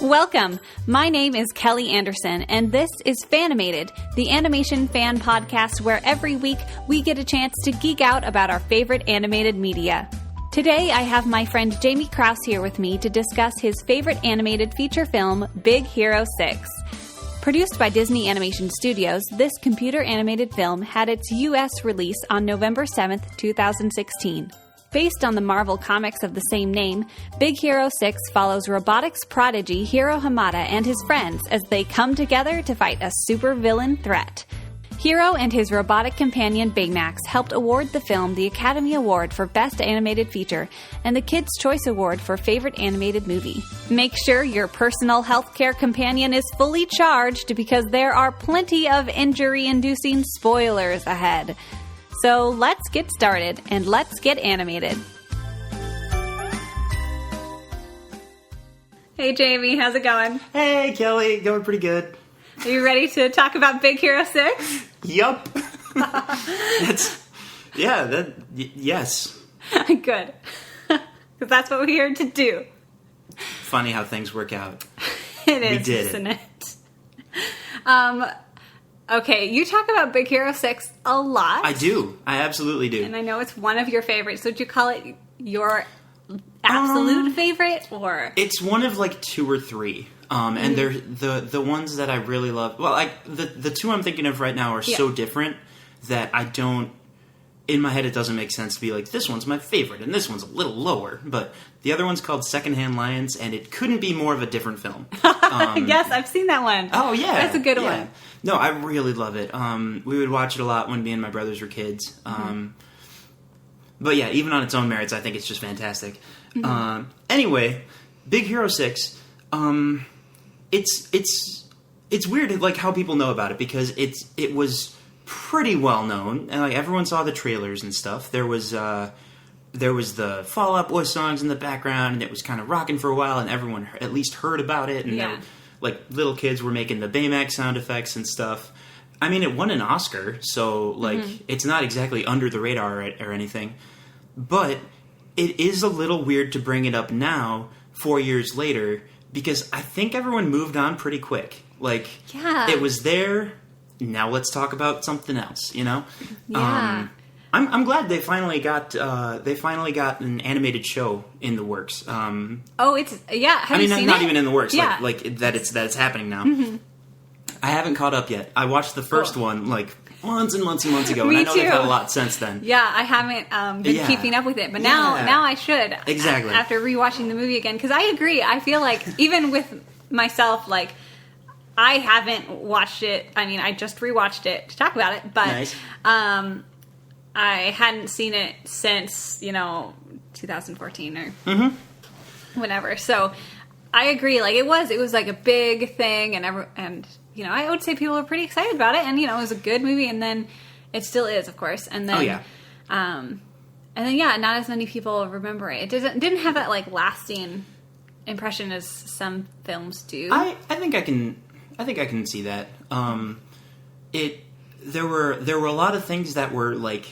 Welcome. My name is Kelly Anderson, and this is Fanimated, the animation fan podcast where every week we get a chance to geek out about our favorite animated media. Today, I have my friend Jamie Krause here with me to discuss his favorite animated feature film, Big Hero 6. Produced by Disney Animation Studios, this computer-animated film had its U.S. release on November 7th, 2016. Based on the Marvel comics of the same name, Big Hero 6 follows robotics prodigy Hiro Hamada and his friends as they come together to fight a supervillain threat. Hiro and his robotic companion Baymax helped award the film the Academy Award for Best Animated Feature and the Kids' Choice Award for Favorite Animated Movie. Make sure your personal healthcare companion is fully charged because there are plenty of injury-inducing spoilers ahead. So let's get started, and let's get animated. Hey Jamie, how's it going? Hey Kelly, going pretty good. Are you ready to talk about Big Hero 6? Yup. Yes. Good. Because that's what we're here to do. Funny how things work out. It is, we did isn't it? Okay, you talk about Big Hero 6 a lot. I do. I absolutely do. And I know it's one of your favorites. Would you call it your absolute favorite, or? It's one of like two or three. And they're the ones that I really love. Well, the two I'm thinking of right now are so different that I don't. In my head, it doesn't make sense to be like, this one's my favorite, and this one's a little lower. But the other one's called Secondhand Lions, and it couldn't be more of a different film. Yes, I've seen that one. Oh, yeah. That's a good one. No, I really love it. We would watch it a lot when me and my brothers were kids. But yeah, even on its own merits, I think it's just fantastic. Anyway, Big Hero 6, it's weird like how people know about it, because it was pretty well known, and like everyone saw the trailers and stuff. There was the Fall Out Boy songs in the background, and it was kind of rocking for a while, and everyone at least heard about it. And like little kids were making the Baymax sound effects and stuff. I mean, it won an Oscar, so like it's not exactly under the radar or anything. But it is a little weird to bring it up now, 4 years later, because I think everyone moved on pretty quick. Like, it was there. Now let's talk about something else, you know? Yeah. I'm glad they finally got an animated show in the works. It's Have you seen not it? Even in the works. Yeah. Like that it's happening now. I haven't caught up yet. I watched the first one like months and months and months ago, and I know they've had a lot since then. Yeah, I haven't been keeping up with it, but now I should. Exactly. After rewatching the movie again, because I agree. I feel like even with myself, like, I haven't watched it. I mean, I just rewatched it to talk about it, but nice. I hadn't seen it since 2014 or whatever. So I agree. Like, it was like a big thing, and I would say people were pretty excited about it, and it was a good movie, and then it still is, of course. And then not as many people remember it. It didn't have that like lasting impression as some films do. I think I can see that. There were a lot of things that were like,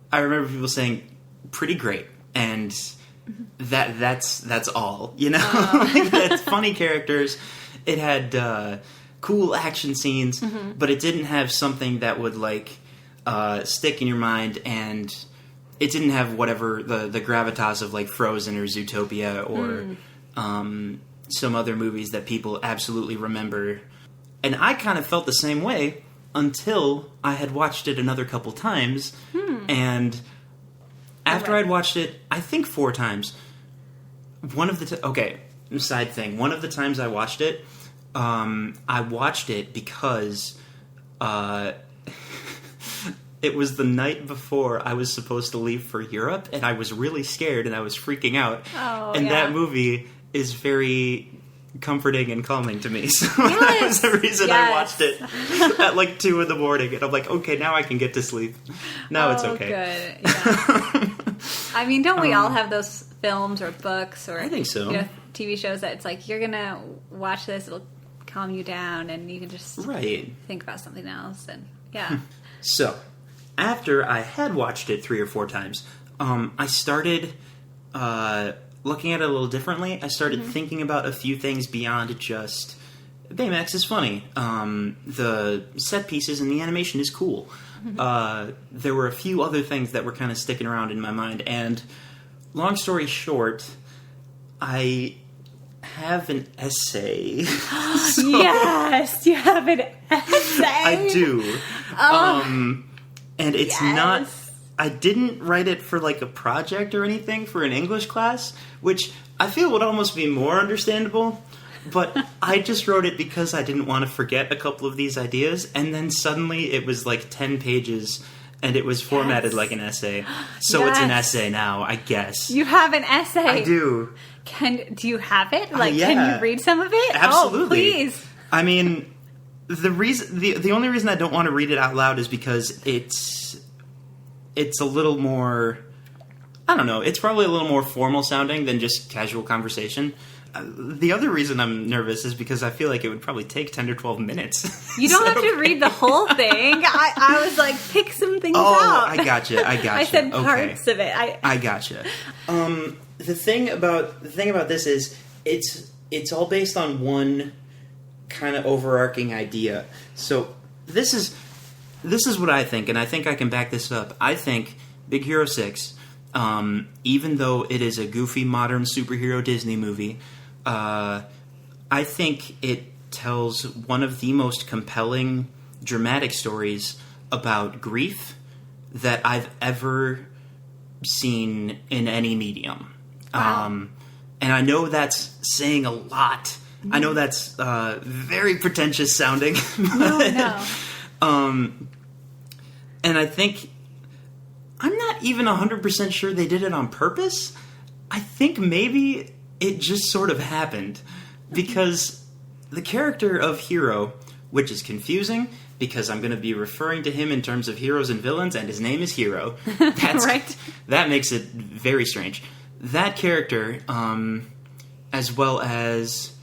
I remember people saying pretty great, and that's all, like, that's funny characters. It had cool action scenes, but it didn't have something that would like stick in your mind, and it didn't have whatever the gravitas of like Frozen or Zootopia or some other movies that people absolutely remember. And I kind of felt the same way until I had watched it another couple times. And after I'd watched it, I think 4 times, side thing. One of the times I watched it because it was the night before I was supposed to leave for Europe, and I was really scared, and I was freaking out. That movie is very comforting and calming to me. So that was the reason I watched it at like 2 in the morning, and I'm like, okay, now I can get to sleep. Now it's okay. Good. Yeah. I mean, don't we all have those films or books or I think so. TV shows that it's like, you're gonna watch this, it'll calm you down, and you can just think about something else. And So after I had watched it 3 or 4 times, I started looking at it a little differently. I started thinking about a few things beyond just Baymax is funny. The set pieces and the animation is cool. There were a few other things that were kind of sticking around in my mind, and long story short, I have an essay. Yes, you have an essay. I do. And it's not... I didn't write it for, like, a project or anything for an English class, which I feel would almost be more understandable. But I just wrote it because I didn't want to forget a couple of these ideas, and then suddenly it was like 10 pages, and it was formatted like an essay. So it's an essay now, I guess. You have an essay. I do. Do you have it? Like, yeah. Can you read some of it? Absolutely. Oh, please. I mean, the only reason I don't want to read it out loud is because it's a little more, I don't know, it's probably a little more formal sounding than just casual conversation. The other reason I'm nervous is because I feel like it would probably take 10 to 12 minutes. You don't have to read the whole thing. I was like, pick some things out. Oh, I gotcha. I said parts of it. I gotcha. The thing about this is it's all based on one kind of overarching idea. So this is what I think, and I think I can back this up. I think Big Hero 6, even though it is a goofy modern superhero Disney movie, I think it tells one of the most compelling dramatic stories about grief that I've ever seen in any medium. Wow. And I know that's saying a lot. I know that's very pretentious sounding. No. And I think I'm not even 100% sure they did it on purpose. I think maybe it just sort of happened because the character of Hero, which is confusing because I'm going to be referring to him in terms of heroes and villains, and his name is Hero. That's right. That makes it very strange. That character, as well as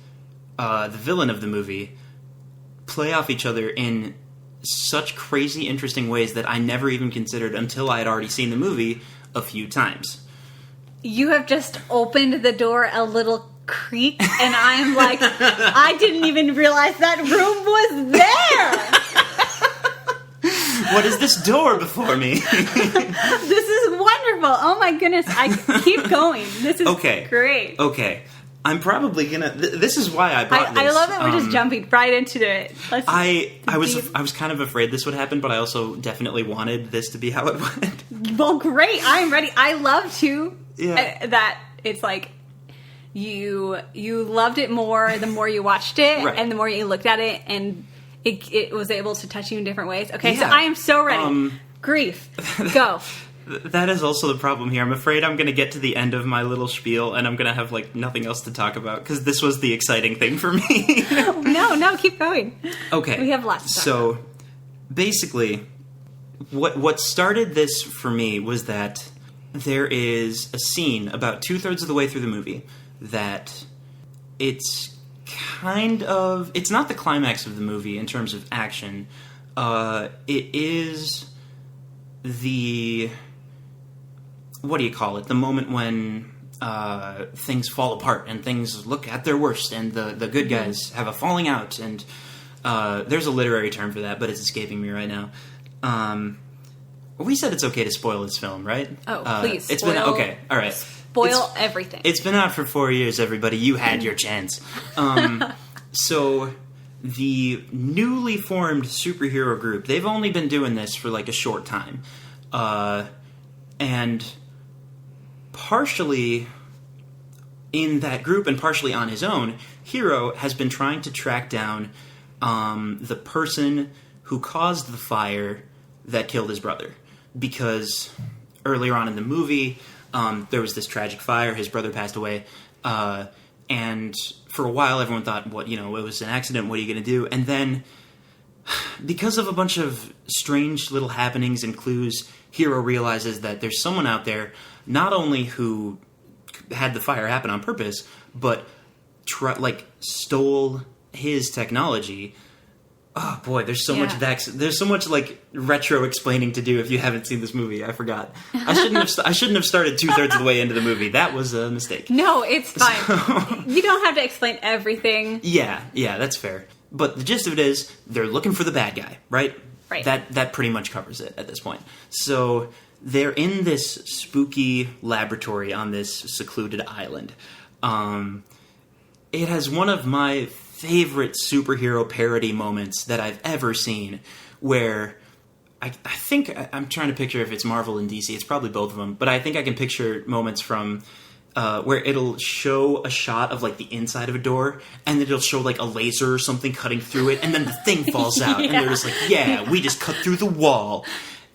the villain of the movie, play off each other in such crazy, interesting ways that I never even considered until I had already seen the movie a few times. You have just opened the door a little creak, and I am like, I didn't even realize that room was there! What is this door before me? This is wonderful. Oh my goodness. I keep going. This is great. Okay. I'm probably gonna. This is why I brought this. I love that we're just jumping right into it. I was kind of afraid this would happen, but I also definitely wanted this to be how it went. Well, great. I'm ready. I love to that it's like you loved it more the more you watched it, right. And the more you looked at it, and it was able to touch you in different ways. Okay, so I am so ready. Grief. Go. That is also the problem here. I'm afraid I'm going to get to the end of my little spiel and I'm going to have like nothing else to talk about because this was the exciting thing for me. No, keep going. Okay. We have lots to talk about. So, basically, what started this for me was that there is a scene about 2/3 of the way through the movie that it's it's not the climax of the movie in terms of action. It is the... what do you call it? The moment when things fall apart and things look at their worst and the good guys have a falling out. And there's a literary term for that, but it's escaping me right now. We said it's okay to spoil this film, right? Oh, please. It's been okay. All right. Spoil everything. It's been out for 4 years, everybody. You had your chance. So the newly formed superhero group, they've only been doing this for like a short time. And partially in that group and partially on his own, Hero has been trying to track down the person who caused the fire that killed his brother. Because earlier on in the movie, there was this tragic fire, his brother passed away, and for a while everyone thought, it was an accident, what are you going to do? And then, because of a bunch of strange little happenings and clues, Hero realizes that there's someone out there not only who had the fire happen on purpose, but stole his technology Oh boy, there's so much there's so much like retro explaining to do if you haven't seen this movie. I forgot. I shouldn't have started 2/3 of the way into the movie. That was a mistake. No, it's fine. You don't have to explain everything. Yeah, that's fair. But the gist of it is they're looking for the bad guy, right? Right. That pretty much covers it at this point. So they're in this spooky laboratory on this secluded island. It has one of my favorite superhero parody moments that I've ever seen, where I think I'm trying to picture if it's Marvel and DC. It's probably both of them, but I think I can picture moments from where it'll show a shot of like the inside of a door, and then it'll show like a laser or something cutting through it, and then the thing falls out, and they're just like, we just cut through the wall.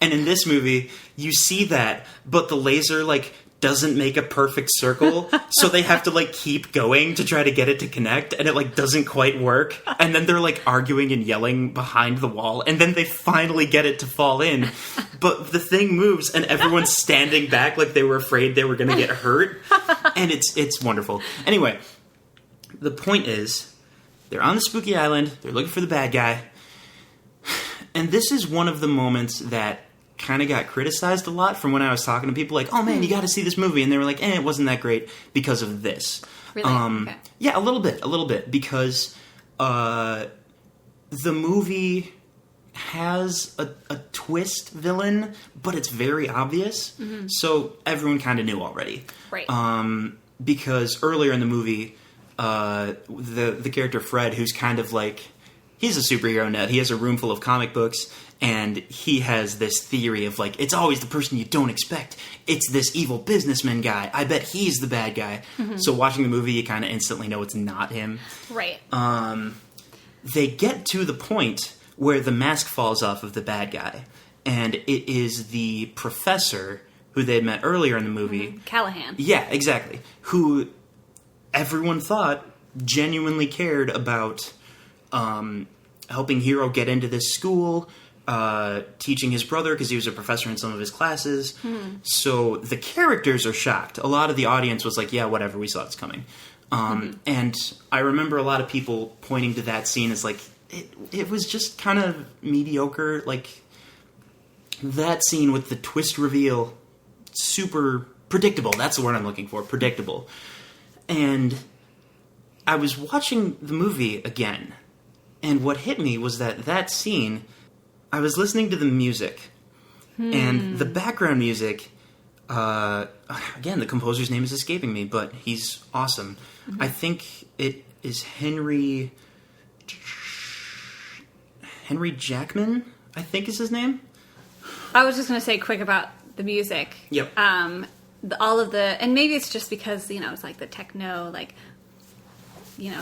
And in this movie, you see that, but the laser like doesn't make a perfect circle, so they have to like keep going to try to get it to connect, and it like doesn't quite work, and then they're like arguing and yelling behind the wall, and then they finally get it to fall in, but the thing moves and everyone's standing back like they were afraid they were gonna get hurt, and it's wonderful. Anyway, the point is they're on the spooky island, they're looking for the bad guy, and this is one of the moments that kind of got criticized a lot from when I was talking to people like, oh man, you got to see this movie, and they were like, it wasn't that great because of this. Really? Okay. Yeah, a little bit, because the movie has a twist villain, but it's very obvious, so everyone kind of knew already. Right. Because earlier in the movie, the character Fred, who's kind of like, he's a superhero nut, he has a room full of comic books, and he has this theory of, like, it's always the person you don't expect. It's this evil businessman guy. I bet he's the bad guy. So watching the movie, you kind of instantly know it's not him. Right. They get to the point where the mask falls off of the bad guy. And it is the professor who they had met earlier in the movie. Callahan. Yeah, exactly. Who everyone thought genuinely cared about helping Hero get into this school, teaching his brother because he was a professor in some of his classes. So the characters are shocked. A lot of the audience was like, yeah, whatever, we saw this coming. And I remember a lot of people pointing to that scene as like, it was just kind of mediocre. Like, that scene with the twist reveal, super predictable. That's the word I'm looking for, predictable. And I was watching the movie again, and what hit me was that scene, I was listening to the music, and the background music, again, the composer's name is escaping me, but he's awesome. I think it is Henry Jackman, I think is his name. I was just going to say quick about the music. Yep. All of the, and maybe it's just because, it's like the techno, like,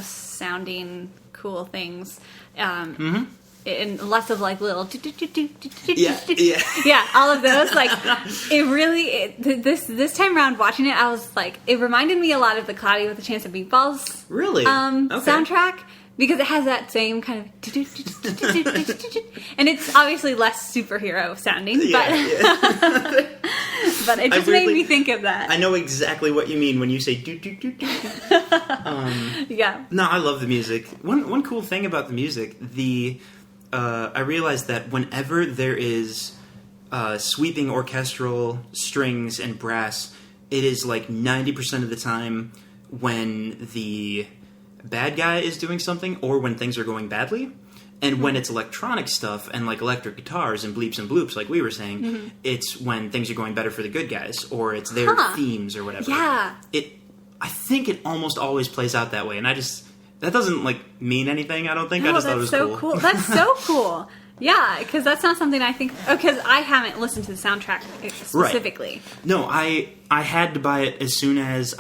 sounding cool things. And lots of like little yeah, all of those. Like, it really this time around watching it, I was like, it reminded me a lot of the Cloudy with a Chance of Meatballs soundtrack, because it has that same kind of and it's obviously less superhero sounding, but it just made me think of that. I know exactly what you mean when you say yeah. No, I love the music. One cool thing about the music, I realized that whenever there is sweeping orchestral strings and brass, it is like 90% of the time when the bad guy is doing something or when things are going badly. And when it's electronic stuff and like electric guitars and bleeps and bloops, like we were saying, it's when things are going better for the good guys, or it's their themes or whatever. Yeah. I think it almost always plays out that way, and that doesn't like mean anything, I don't think. No, I just thought it was so cool. That's so cool. Yeah, because that's not something I think, because I haven't listened to the soundtrack specifically. Right. No, I had to buy it as soon as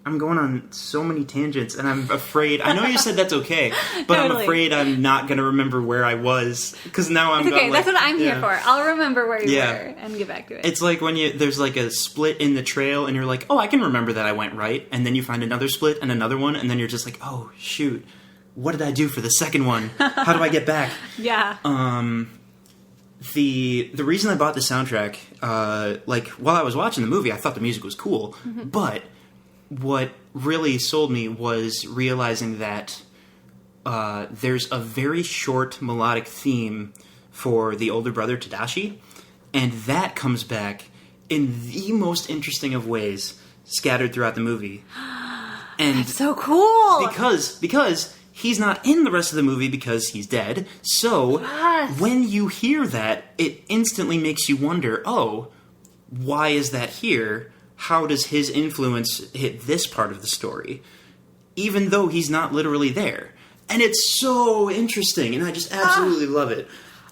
I'm going on so many tangents, and I'm afraid. I know you said that's okay, but totally. I'm afraid I'm not going to remember where I was, because now I'm. It's okay. That's what I'm here for. I'll remember where you were and get back to it. It's like when there's like a split in the trail, and you're like, oh, I can remember that I went right, and then you find another split and another one, and then you're just like, oh shoot, what did I do for the second one? How do I get back? Yeah. The reason I bought the soundtrack, like while I was watching the movie, I thought the music was cool, but what really sold me was realizing that there's a very short melodic theme for the older brother, Tadashi, and that comes back in the most interesting of ways scattered throughout the movie. And that's so cool! Because he's not in the rest of the movie because he's dead, so when you hear that, it instantly makes you wonder, oh, why is that here? How does his influence hit this part of the story? Even though he's not literally there. And it's so interesting, and I just absolutely love it.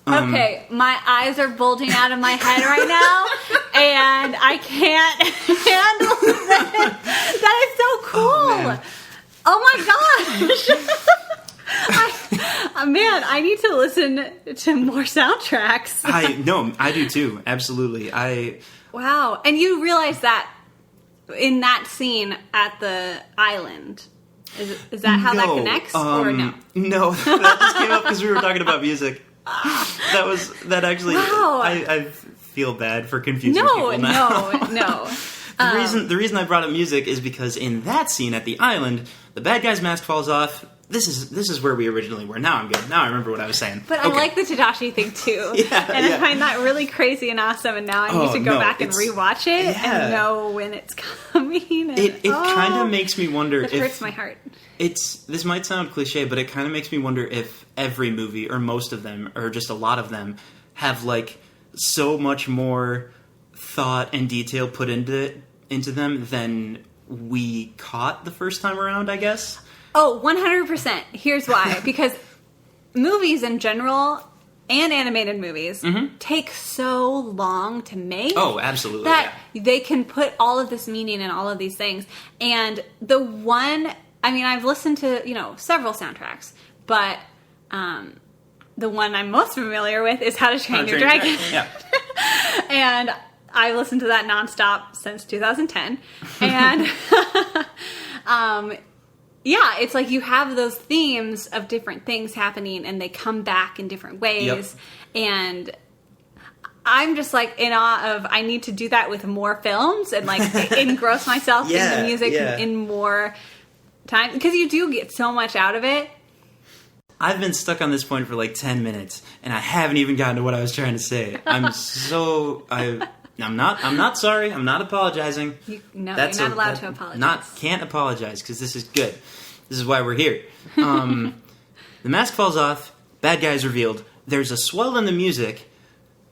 Okay, my eyes are bulging out of my head right now, and I can't handle that. That is so cool. Oh my gosh. Man, I need to listen to more soundtracks. I do too. Absolutely. Wow. And you realize that in that scene at the island. Is that how that connects, or no? No, that just came up because we were talking about music. That actually. Wow. I feel bad for confusing people now. No. The reason I brought up music is because in that scene at the island, the bad guy's mask falls off. This is where we originally were. Now I'm good. Now I remember what I was saying. But I like the Tadashi thing too. I find that really crazy and awesome. And now I need to go back and rewatch it and know when it's coming. And, it kind of makes me wonder. It hurts my heart. This might sound cliche, but it kind of makes me wonder if every movie, or most of them, or just a lot of them, have like so much more thought and detail put into them than we caught the first time around, I guess. Oh, 100%. Here's why. Because movies in general, and animated movies, take so long to make. Oh, absolutely. That they can put all of this meaning in all of these things. And the one, I mean, I've listened to, several soundtracks, but the one I'm most familiar with is How to Train Your Dragon. Yeah. And I listened to that nonstop since 2010. And yeah, it's like you have those themes of different things happening and they come back in different ways. Yep. And I'm just like in awe of, I need to do that with more films and like engross myself in the music in more time. Because you do get so much out of it. I've been stuck on this point for like 10 minutes and I haven't even gotten to what I was trying to say. I'm not sorry. I'm not apologizing. You're not allowed to apologize. Can't apologize because this is good. This is why we're here. The mask falls off. Bad guy's revealed. There's a swell in the music,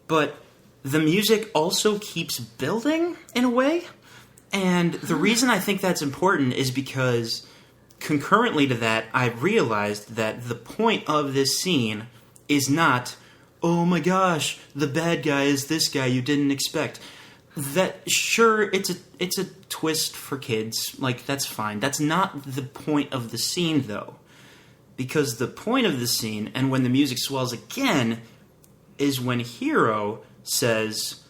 but the music also keeps building in a way. And the reason I think that's important is because concurrently to that, I realized that the point of this scene is not, oh my gosh, the bad guy is this guy you didn't expect. That, sure, it's a twist for kids. Like, that's fine. That's not the point of the scene, though. Because the point of the scene, and when the music swells again, is when Hiro says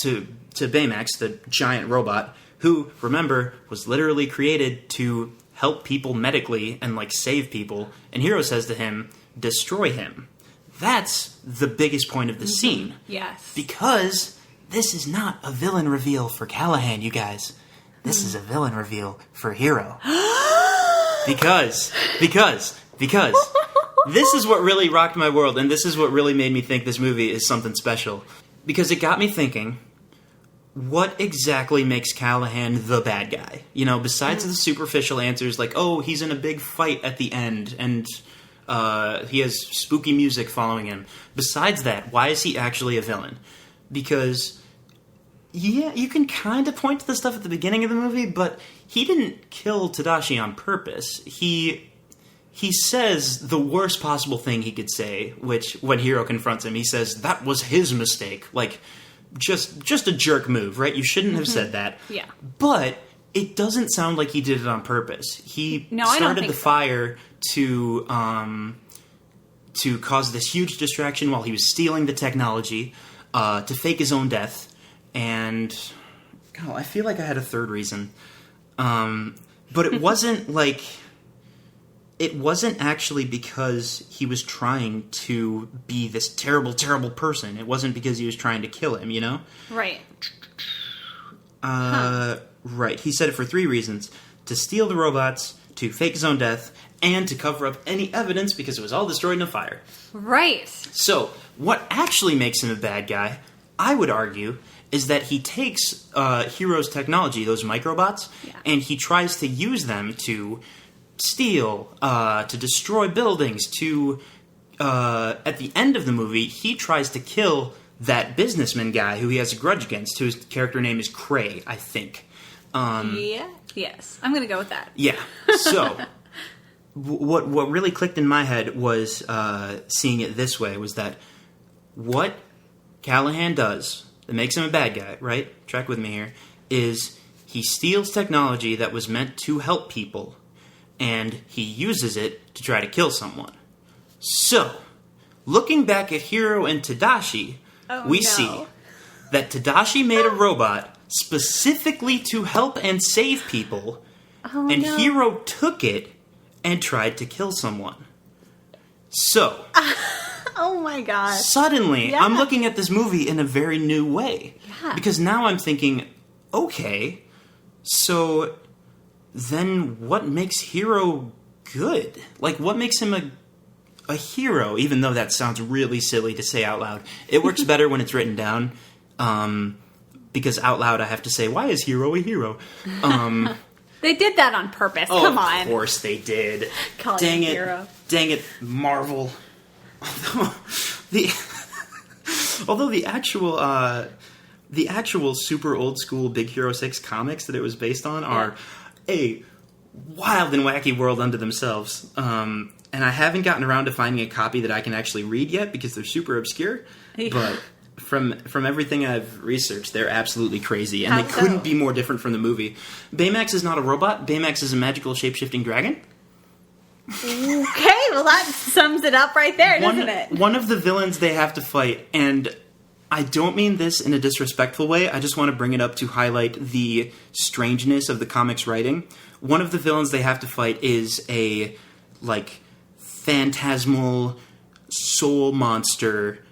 to Baymax, the giant robot, who, remember, was literally created to help people medically and, like, save people, and Hiro says to him, destroy him. That's the biggest point of the scene. Yes. Because this is not a villain reveal for Callahan, you guys. This is a villain reveal for Hiro. Because this is what really rocked my world, and this is what really made me think this movie is something special. Because it got me thinking, what exactly makes Callahan the bad guy? Besides the superficial answers like, oh, he's in a big fight at the end, and he has spooky music following him. Besides that, why is he actually a villain? Because, yeah, you can kind of point to the stuff at the beginning of the movie, but he didn't kill Tadashi on purpose. He says the worst possible thing he could say, which, when Hiro confronts him, he says, that was his mistake. Like, just a jerk move, right? You shouldn't have said that. Yeah. But it doesn't sound like he did it on purpose. He started the fire to cause this huge distraction while he was stealing the technology, to fake his own death, and God, I feel like I had a third reason. But it wasn't like... It wasn't actually because he was trying to be this terrible, terrible person. It wasn't because he was trying to kill him, Right. Right. He said it for 3 reasons. To steal the robots, to fake his own death, and to cover up any evidence because it was all destroyed in a fire. Right. So, what actually makes him a bad guy, I would argue, is that he takes Hero's technology, those microbots, and he tries to use them to steal, to destroy buildings, to, at the end of the movie, he tries to kill that businessman guy who he has a grudge against, whose character name is Cray, I think. Yes. I'm going to go with that. Yeah. So, what really clicked in my head was seeing it this way, was that what Callahan does that makes him a bad guy, right? Track with me here, is he steals technology that was meant to help people, and he uses it to try to kill someone. So, looking back at Hiro and Tadashi, we see that Tadashi made a robot specifically to help and save people, and Hiro took it and tried to kill someone. So... Oh my gosh. Suddenly, I'm looking at this movie in a very new way. Yeah. Because now I'm thinking, okay, so then what makes Hiro good? Like, what makes him a hero, even though that sounds really silly to say out loud. It works better when it's written down, because out loud I have to say, why is Hiro a hero? They did that on purpose, come on. Of course they did. Dang it, Marvel. Although the actual super old school Big Hero 6 comics that it was based on are a wild and wacky world unto themselves. And I haven't gotten around to finding a copy that I can actually read yet because they're super obscure. Yeah. But from everything I've researched, they're absolutely crazy, and they couldn't be more different from the movie. Baymax is not a robot. Baymax is a magical shape-shifting dragon. Okay, well that sums it up right there, doesn't it? One of the villains they have to fight, and I don't mean this in a disrespectful way, I just want to bring it up to highlight the strangeness of the comics writing. One of the villains they have to fight is a, phantasmal soul monster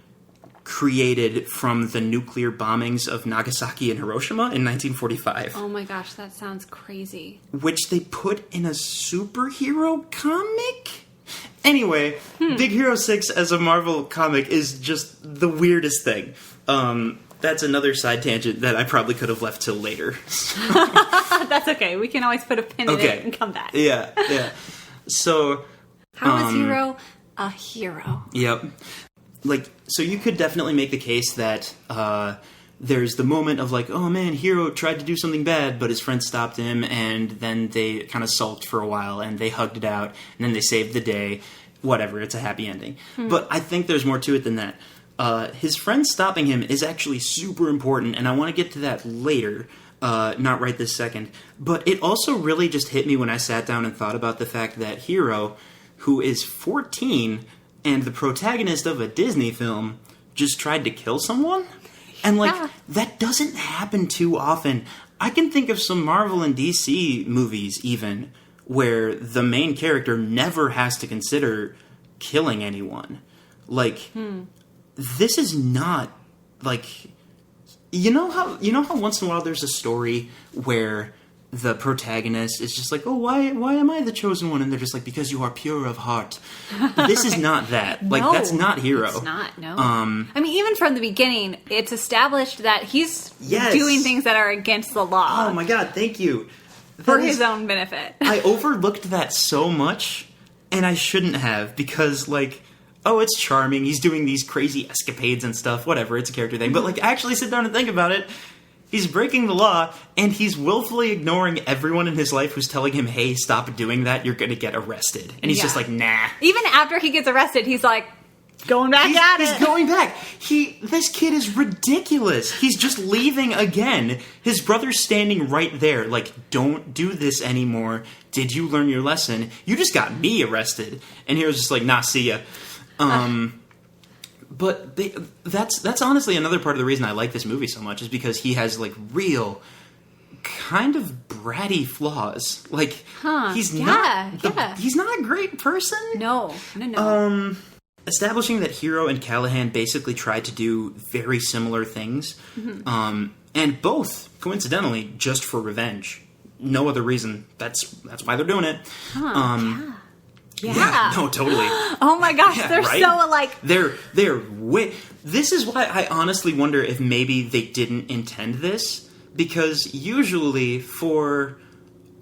created from the nuclear bombings of Nagasaki and Hiroshima in 1945. Oh my gosh, that sounds crazy. Which they put in a superhero comic? Anyway, Big Hero 6 as a Marvel comic is just the weirdest thing. That's another side tangent that I probably could have left till later. That's okay. We can always put a pin in it and come back. Yeah. So... How is Hiro a hero? Yep. So you could definitely make the case that there's the moment of oh man, Hiro tried to do something bad, but his friends stopped him, and then they kind of sulked for a while, and they hugged it out, and then they saved the day. Whatever, it's a happy ending. But I think there's more to it than that. His friends stopping him is actually super important, and I want to get to that later, not right this second. But it also really just hit me when I sat down and thought about the fact that Hiro, who is 14... and the protagonist of a Disney film just tried to kill someone? And, that doesn't happen too often. I can think of some Marvel and DC movies, even, where the main character never has to consider killing anyone. This is not, You know how once in a while there's a story where the protagonist is just why am I the chosen one? And they're just because you are pure of heart. This is not that. No, that's not Hiro. It's not, no. I mean, even from the beginning, it's established that he's doing things that are against the law. Oh my god, thank you. For his own benefit. I overlooked that so much, and I shouldn't have, because, it's charming, he's doing these crazy escapades and stuff, whatever, it's a character thing. But, actually sit down and think about it. He's breaking the law, and he's willfully ignoring everyone in his life who's telling him, hey, stop doing that, you're gonna get arrested. And he's just nah. Even after he gets arrested, he's going back at it. He's going back. This kid is ridiculous. He's just leaving again. His brother's standing right there, don't do this anymore. Did you learn your lesson? You just got me arrested. And he was just nah, see ya. But that's honestly another part of the reason I like this movie so much, is because he has real kind of bratty flaws. He's not a great person. No. Establishing that Hiro and Callahan basically tried to do very similar things, and both coincidentally just for revenge. No other reason. That's why they're doing it. Yeah. No, totally. Oh my gosh, Yeah, they're right? so alike. They're way... This is why I honestly wonder if maybe they didn't intend this, because usually for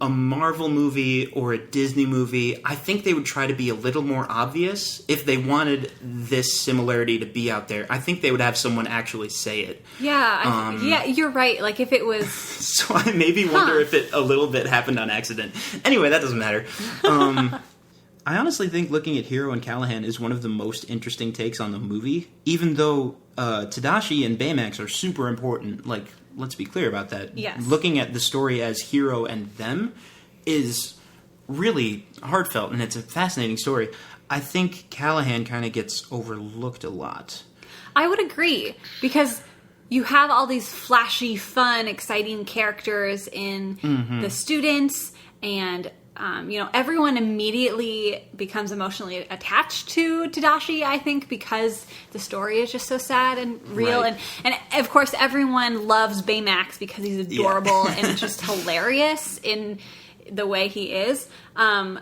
a Marvel movie or a Disney movie, I think they would try to be a little more obvious. If they wanted this similarity to be out there, I think they would have someone actually say it. Yeah, yeah, you're right. Like, if it was... So I maybe wonder if it a little bit happened on accident. Anyway, that doesn't matter. I honestly think looking at Hiro and Callahan is one of the most interesting takes on the movie, even though Tadashi and Baymax are super important. Like, let's be clear about that. Yes. Looking at the story as Hiro and them is really heartfelt, and it's a fascinating story. I think Callahan kind of gets overlooked a lot. I would agree, because you have all these flashy, fun, exciting characters in the students, and everyone immediately becomes emotionally attached to Tadashi, I think, because the story is just so sad and real. Right. And of course, everyone loves Baymax because he's adorable and just hilarious in the way he is. And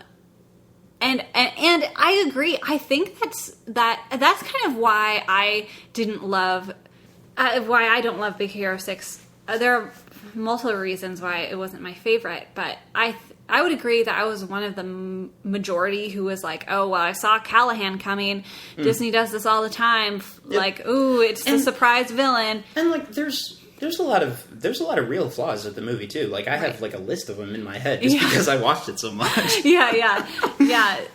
I agree. I think that's kind of why I don't love Big Hero 6. There are multiple reasons why it wasn't my favorite, but I would agree that I was one of the majority who was like, oh, well, I saw Callahan coming. Disney does this all the time. Yep. Like, ooh, it's the surprise villain. And like, there's a lot of real flaws with the movie too. Like, I have like a list of them in my head just because I watched it so much. Yeah.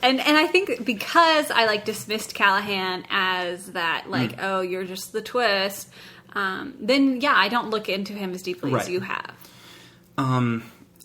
And I think because I like dismissed Callahan as that, like, oh, you're just the twist. Then I don't look into him as deeply as you have.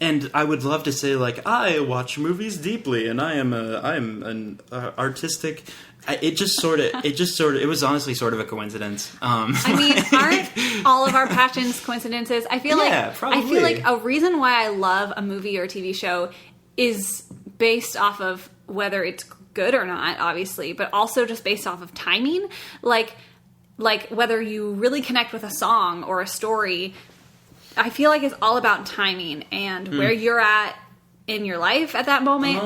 And I would love to say, like, I watch movies deeply, and I am an artistic. It was honestly sort of a coincidence. I mean, aren't all of our passions coincidences? I feel like a reason why I love a movie or a TV show is based off of whether it's good or not, obviously, but also just based off of timing. Like whether you really connect with a song or a story, I feel like it's all about timing and where you're at in your life at that moment,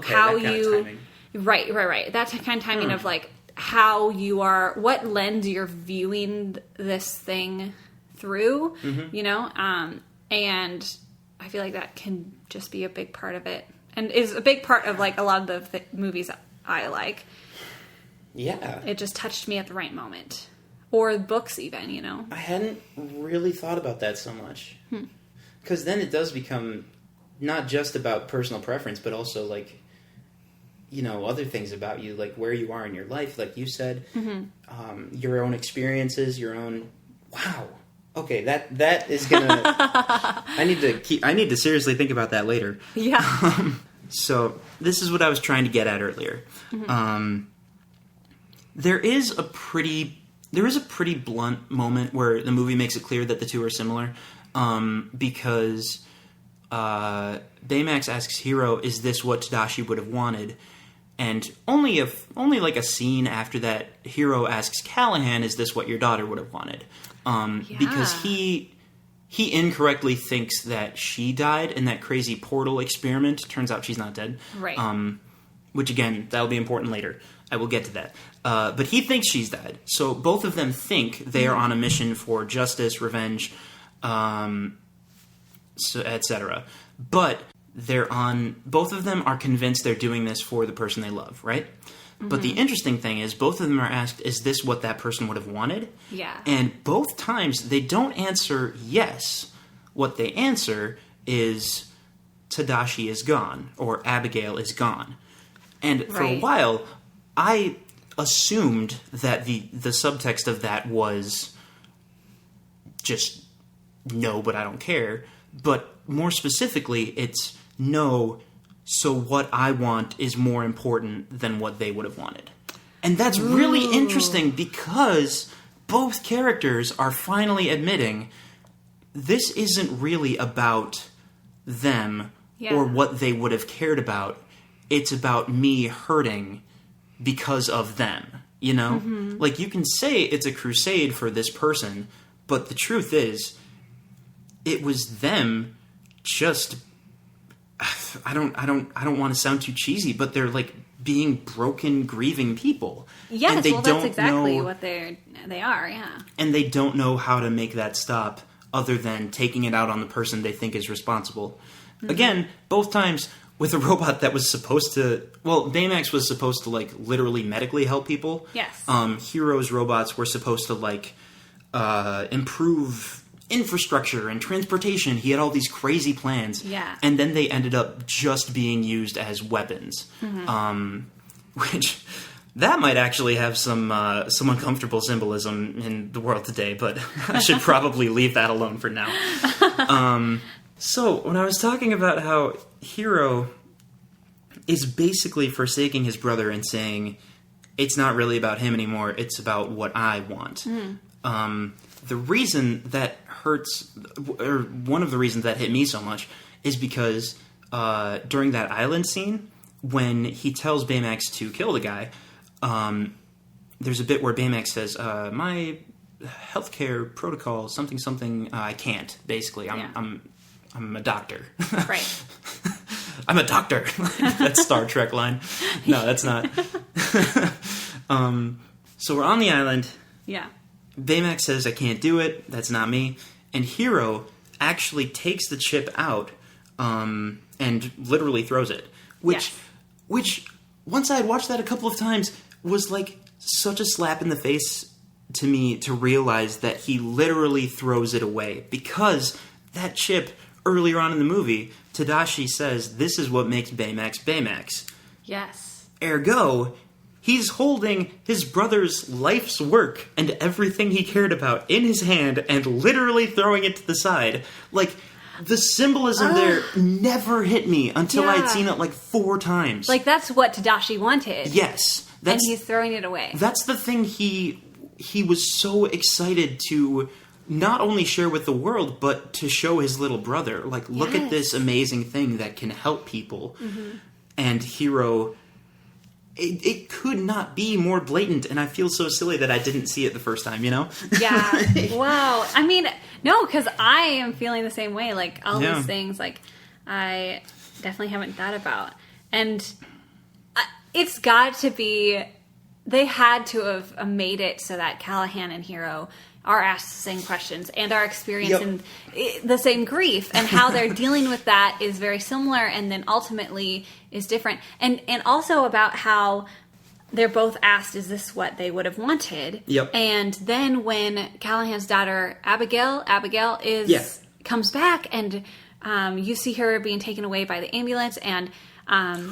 how you... Right. That kind of timing of like how you are, what lens you're viewing this thing through, and I feel like that can just be a big part of it, and is a big part of like a lot of the movies I like. Yeah. It just touched me at the right moment. Or books even, I hadn't really thought about that so much. Because then it does become not just about personal preference, but also like, other things about you, like where you are in your life, like you said, your own experiences, your own... Wow. Okay, that is gonna... I need to seriously think about that later. Yeah. So this is what I was trying to get at earlier. There is a pretty blunt moment where the movie makes it clear that the two are similar, because Baymax asks Hiro, "Is this what Tadashi would have wanted?" And only like a scene after that, Hiro asks Callahan, "Is this what your daughter would have wanted?" Because he incorrectly thinks that she died in that crazy portal experiment. Turns out she's not dead. Right. Which, again, that'll be important later. I will get to that. But he thinks she's dead. So both of them think they are on a mission for justice, revenge, etc. But both of them are convinced they're doing this for the person they love, right? But the interesting thing is both of them are asked, is this what that person would have wanted? Yeah. And both times they don't answer yes. What they answer is Tadashi is gone, or Abigail is gone. And for a while, I assumed that the subtext of that was just no, but I don't care. But more specifically, it's no, so what I want is more important than what they would have wanted. And that's really interesting because both characters are finally admitting this isn't really about them or what they would have cared about. It's about me hurting because of them, Like, you can say it's a crusade for this person, but the truth is, it was them just I don't want to sound too cheesy, but they're like being broken, grieving people. Yes, and they well, don't that's exactly know, what they are, yeah. And they don't know how to make that stop other than taking it out on the person they think is responsible. Mm-hmm. Again, both times with a robot that was supposed to... Well, Baymax was supposed to, like, literally medically help people. Yes. Hero's robots were supposed to, like, improve infrastructure and transportation. He had all these crazy plans. Yeah. And then they ended up just being used as weapons. Mm-hmm. Which... That might actually have some uncomfortable symbolism in the world today, but I should probably leave that alone for now. So, when I was talking about how Hero is basically forsaking his brother and saying, it's not really about him anymore, it's about what I want. The reason that hurts, or one of the reasons that hit me so much, is because during that island scene, when he tells Baymax to kill the guy, there's a bit where Baymax says, my healthcare protocol, something, I can't, basically. I'm a doctor. Right. I'm a doctor. That's Star Trek line. No, that's not. So we're on the island. Yeah. Baymax says, I can't do it. That's not me. And Hero actually takes the chip out, and literally throws it. Which, once I had watched that a couple of times, was like such a slap in the face to me to realize that he literally throws it away. Because that chip, earlier on in the movie, Tadashi says, this is what makes Baymax Baymax. Yes. Ergo, he's holding his brother's life's work and everything he cared about in his hand and literally throwing it to the side. Like, the symbolism there never hit me until I'd seen it like 4 times. Like, that's what Tadashi wanted. Yes. And he's throwing it away. That's the thing he was so excited to not only share with the world, but to show his little brother. Like, look at this amazing thing that can help people. Mm-hmm. And Hero... It could not be more blatant, and I feel so silly that I didn't see it the first time, you know? Yeah. Wow. I mean, no, because I am feeling the same way. Like, all these things, like, I definitely haven't thought about. And it's got to be... They had to have made it so that Callahan and Hero are asked the same questions and are experiencing the same grief, and how they're dealing with that is very similar, and then ultimately is different. And also about how they're both asked, is this what they would have wanted? Yep. And then when Callahan's daughter Abigail comes back, and you see her being taken away by the ambulance, and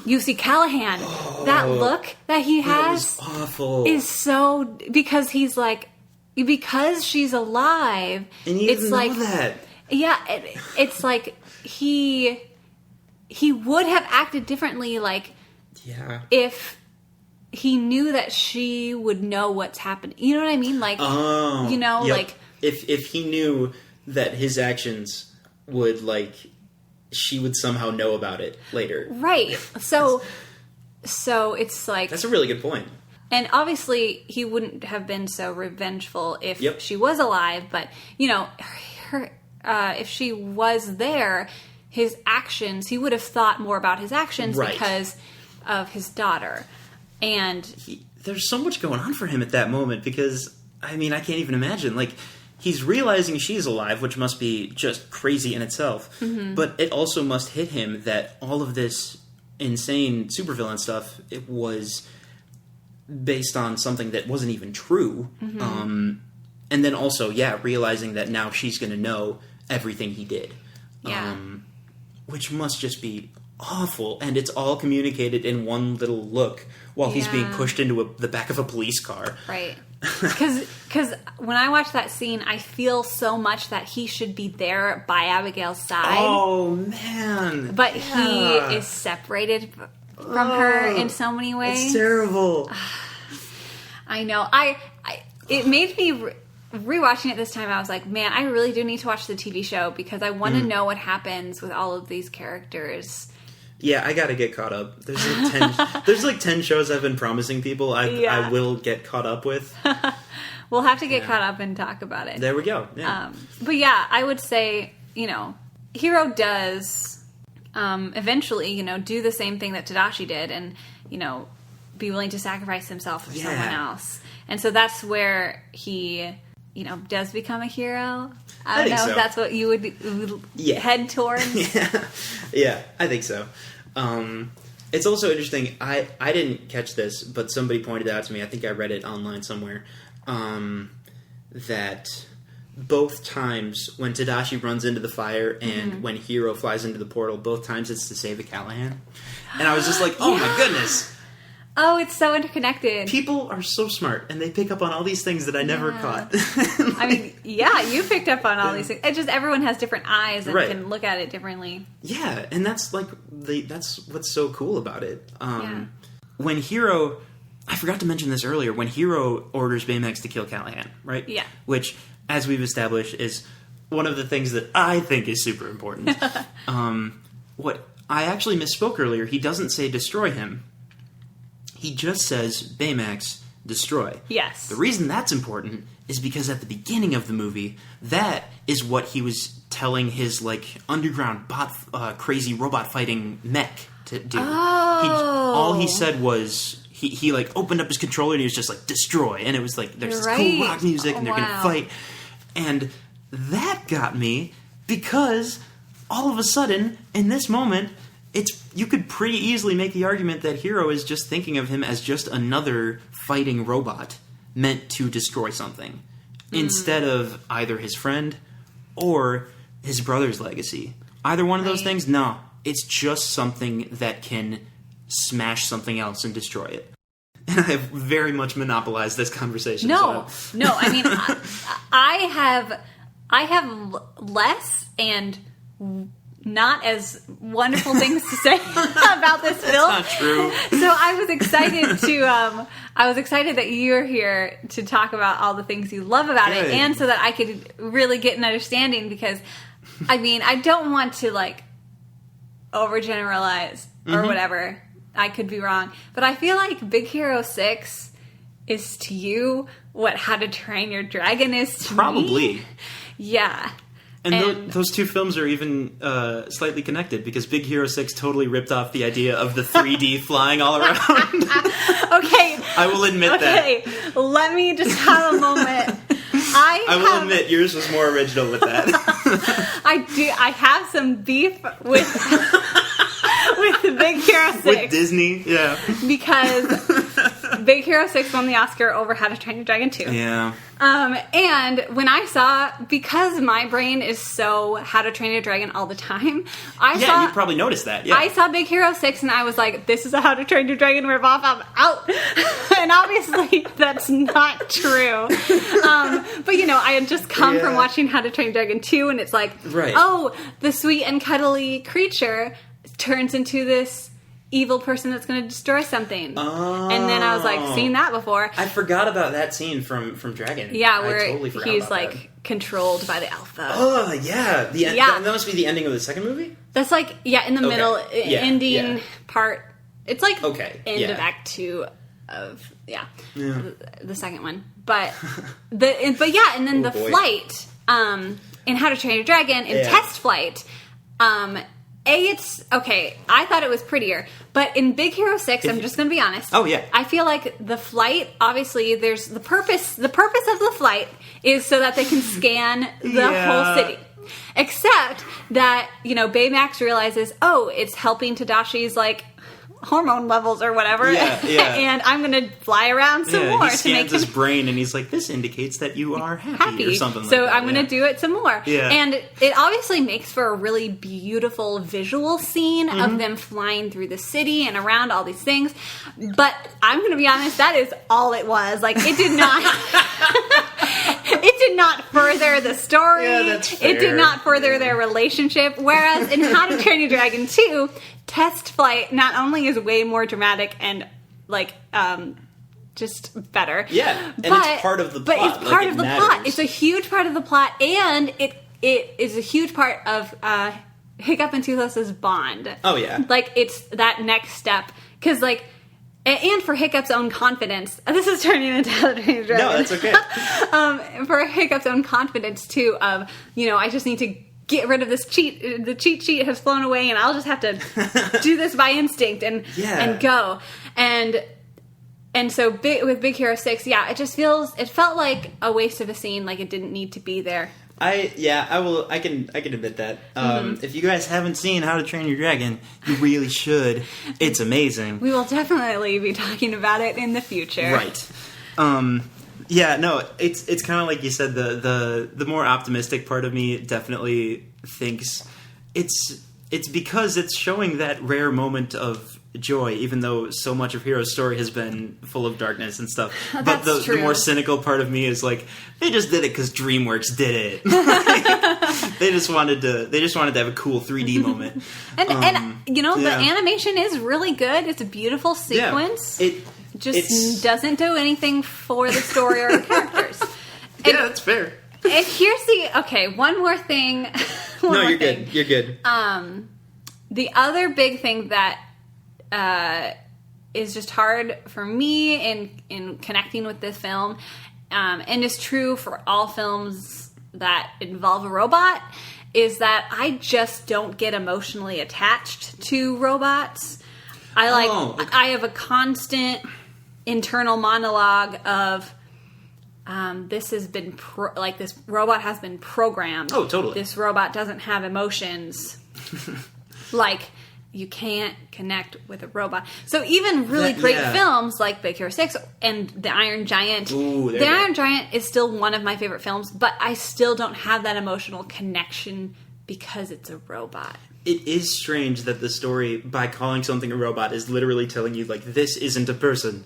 you see Callahan, that look that he has was awful. Is so, because he's like, because she's alive, and you didn't know that. Yeah, it's like he would have acted differently, like, if he knew that she would know what's happening. You know what I mean? Like, like, if he knew that his actions would, like, she would somehow know about it later. Right. So it's like, that's a really good point. And obviously, he wouldn't have been so revengeful if she was alive. But, you know, if she was there, his actions, he would have thought more about his actions because of his daughter. And there's so much going on for him at that moment because, I mean, I can't even imagine. Like, he's realizing she's alive, which must be just crazy in itself. Mm-hmm. But it also must hit him that all of this insane supervillain stuff, it was based on something that wasn't even true. Mm-hmm. And then also, realizing that now she's going to know everything he did. Yeah. Which must just be awful. And it's all communicated in one little look while he's being pushed into the back of a police car. Right. Because when I watch that scene, I feel so much that he should be there by Abigail's side. Oh, man. But he is separated from her in so many ways. It's terrible. I know. It made me rewatching it this time. I was like, man, I really do need to watch the TV show because I want to know what happens with all of these characters. Yeah, I gotta get caught up. There's like 10 shows I've been promising people I will get caught up with. We'll have to get caught up and talk about it. There we go. Yeah. But yeah, I would say, you know, Hero does eventually, do the same thing that Tadashi did and, be willing to sacrifice himself for someone else. And so that's where he, does become a hero. I don't know if that's what you would head towards. Yeah, I think so. It's also interesting, I didn't catch this, but somebody pointed out to me, I think I read it online somewhere, that both times when Tadashi runs into the fire and when Hiro flies into the portal, both times it's to save a Callahan. And I was just like, oh my goodness. Oh, it's so interconnected. People are so smart, and they pick up on all these things that I never caught. I mean, you picked up on all these things. It's just everyone has different eyes and can look at it differently. Yeah, and that's that's what's so cool about it. When Hiro... I forgot to mention this earlier. When Hiro orders Baymax to kill Callahan, right? Yeah. Which, as we've established, is one of the things that I think is super important. What I actually misspoke earlier. He doesn't say destroy him. He just says, Baymax, destroy. Yes. The reason that's important is because at the beginning of the movie, that is what he was telling his, underground crazy robot fighting mech to do. Oh. All he said was... He opened up his controller and he was just like, destroy. And it was like, there's this cool rock music and they're going to fight. And that got me because all of a sudden, in this moment, you could pretty easily make the argument that Hiro is just thinking of him as just another fighting robot meant to destroy something. Instead of either his friend or his brother's legacy. Either one of those things, no. It's just something that can smash something else and destroy it. And I have very much monopolized this conversation. No. I mean, I have less and not as wonderful things to say about this film. That's not true. So I was excited that you're here to talk about all the things you love about it, and so that I could really get an understanding. Because, I mean, I don't want to overgeneralize or whatever. I could be wrong. But I feel like Big Hero 6 is to you what How to Train Your Dragon is to Probably. me. Yeah. And those two films are even slightly connected because Big Hero 6 totally ripped off the idea of the 3D flying all around. Okay. I will admit that. Okay, let me just have a moment. I will admit yours was more original with that. I have some beef with Big Hero 6. With Disney, yeah. Because Big Hero 6 won the Oscar over How to Train Your Dragon 2. Yeah. And when I saw, because my brain is so How to Train Your Dragon all the time, you probably noticed that, yeah. I saw Big Hero 6 and I was like, this is a How to Train Your Dragon ripoff, I'm out. And obviously that's not true. But I had just come from watching How to Train Your Dragon 2 and it's like, oh, the sweet and cuddly creature turns into this evil person that's going to destroy something. Oh. And then I was like, seen that before. I forgot about that scene from Dragon. Yeah, where he's controlled by the alpha. Oh, yeah. That must be the ending of the second movie? That's in the middle, ending part. It's end of Act 2 of, the second one. But, and then the flight, in How to Train Your Dragon, in Test Flight, it's okay. I thought it was prettier, but in Big Hero 6, I'm just going to be honest. Oh yeah, I feel like the flight. Obviously, there's the purpose. The purpose of the flight is so that they can scan the whole city. Except that Baymax realizes, oh, it's helping Tadashi's hormone levels or whatever. Yeah. And I'm going to fly around some more. He scans his brain and he's like, this indicates that you are happy or something like that. So I'm going to do it some more. Yeah. And it obviously makes for a really beautiful visual scene of them flying through the city and around all these things. But I'm going to be honest, that is all it was. It did not... It did not further the story. Yeah, that's fair. It did not further their relationship. Whereas in How to Train Your Dragon 2, Test Flight not only is way more dramatic and just better. Yeah, and it's part of the plot. But it's part of the plot. It's a huge part of the plot, and it is a huge part of Hiccup and Toothless's bond. Oh yeah, it's that next step because and for Hiccup's own confidence. This is turning into How to Train Your Dragon. No, that's okay. For Hiccup's own confidence too. Of I just need to get rid of this the cheat sheet has flown away, and I'll just have to do this by instinct and go. And so with Big Hero 6, it felt like a waste of a scene, like it didn't need to be there. I can admit that. If you guys haven't seen How to Train Your Dragon, you really should. It's amazing. We will definitely be talking about it in the future. Right. It's kind of like you said, the more optimistic part of me definitely thinks it's because it's showing that rare moment of joy, even though so much of Hero's story has been full of darkness and stuff. But the more cynical part of me is like, they just did it because DreamWorks did it. They just wanted to have a cool 3D moment. And the animation is really good. It's a beautiful sequence. Yeah, it doesn't do anything for the story or the characters. That's fair. And here's one more thing. You're good. You're good. The other big thing that is just hard for me in connecting with this film, and is true for all films that involve a robot, is that I just don't get emotionally attached to robots. I have a constant internal monologue of this has been this robot has been programmed. Oh, totally. This robot doesn't have emotions. You can't connect with a robot. So even really great films like Big Hero 6 and The Iron Giant. The Iron Giant is still one of my favorite films, but I still don't have that emotional connection because it's a robot. It is strange that the story, by calling something a robot, is literally telling you, like, this isn't a person.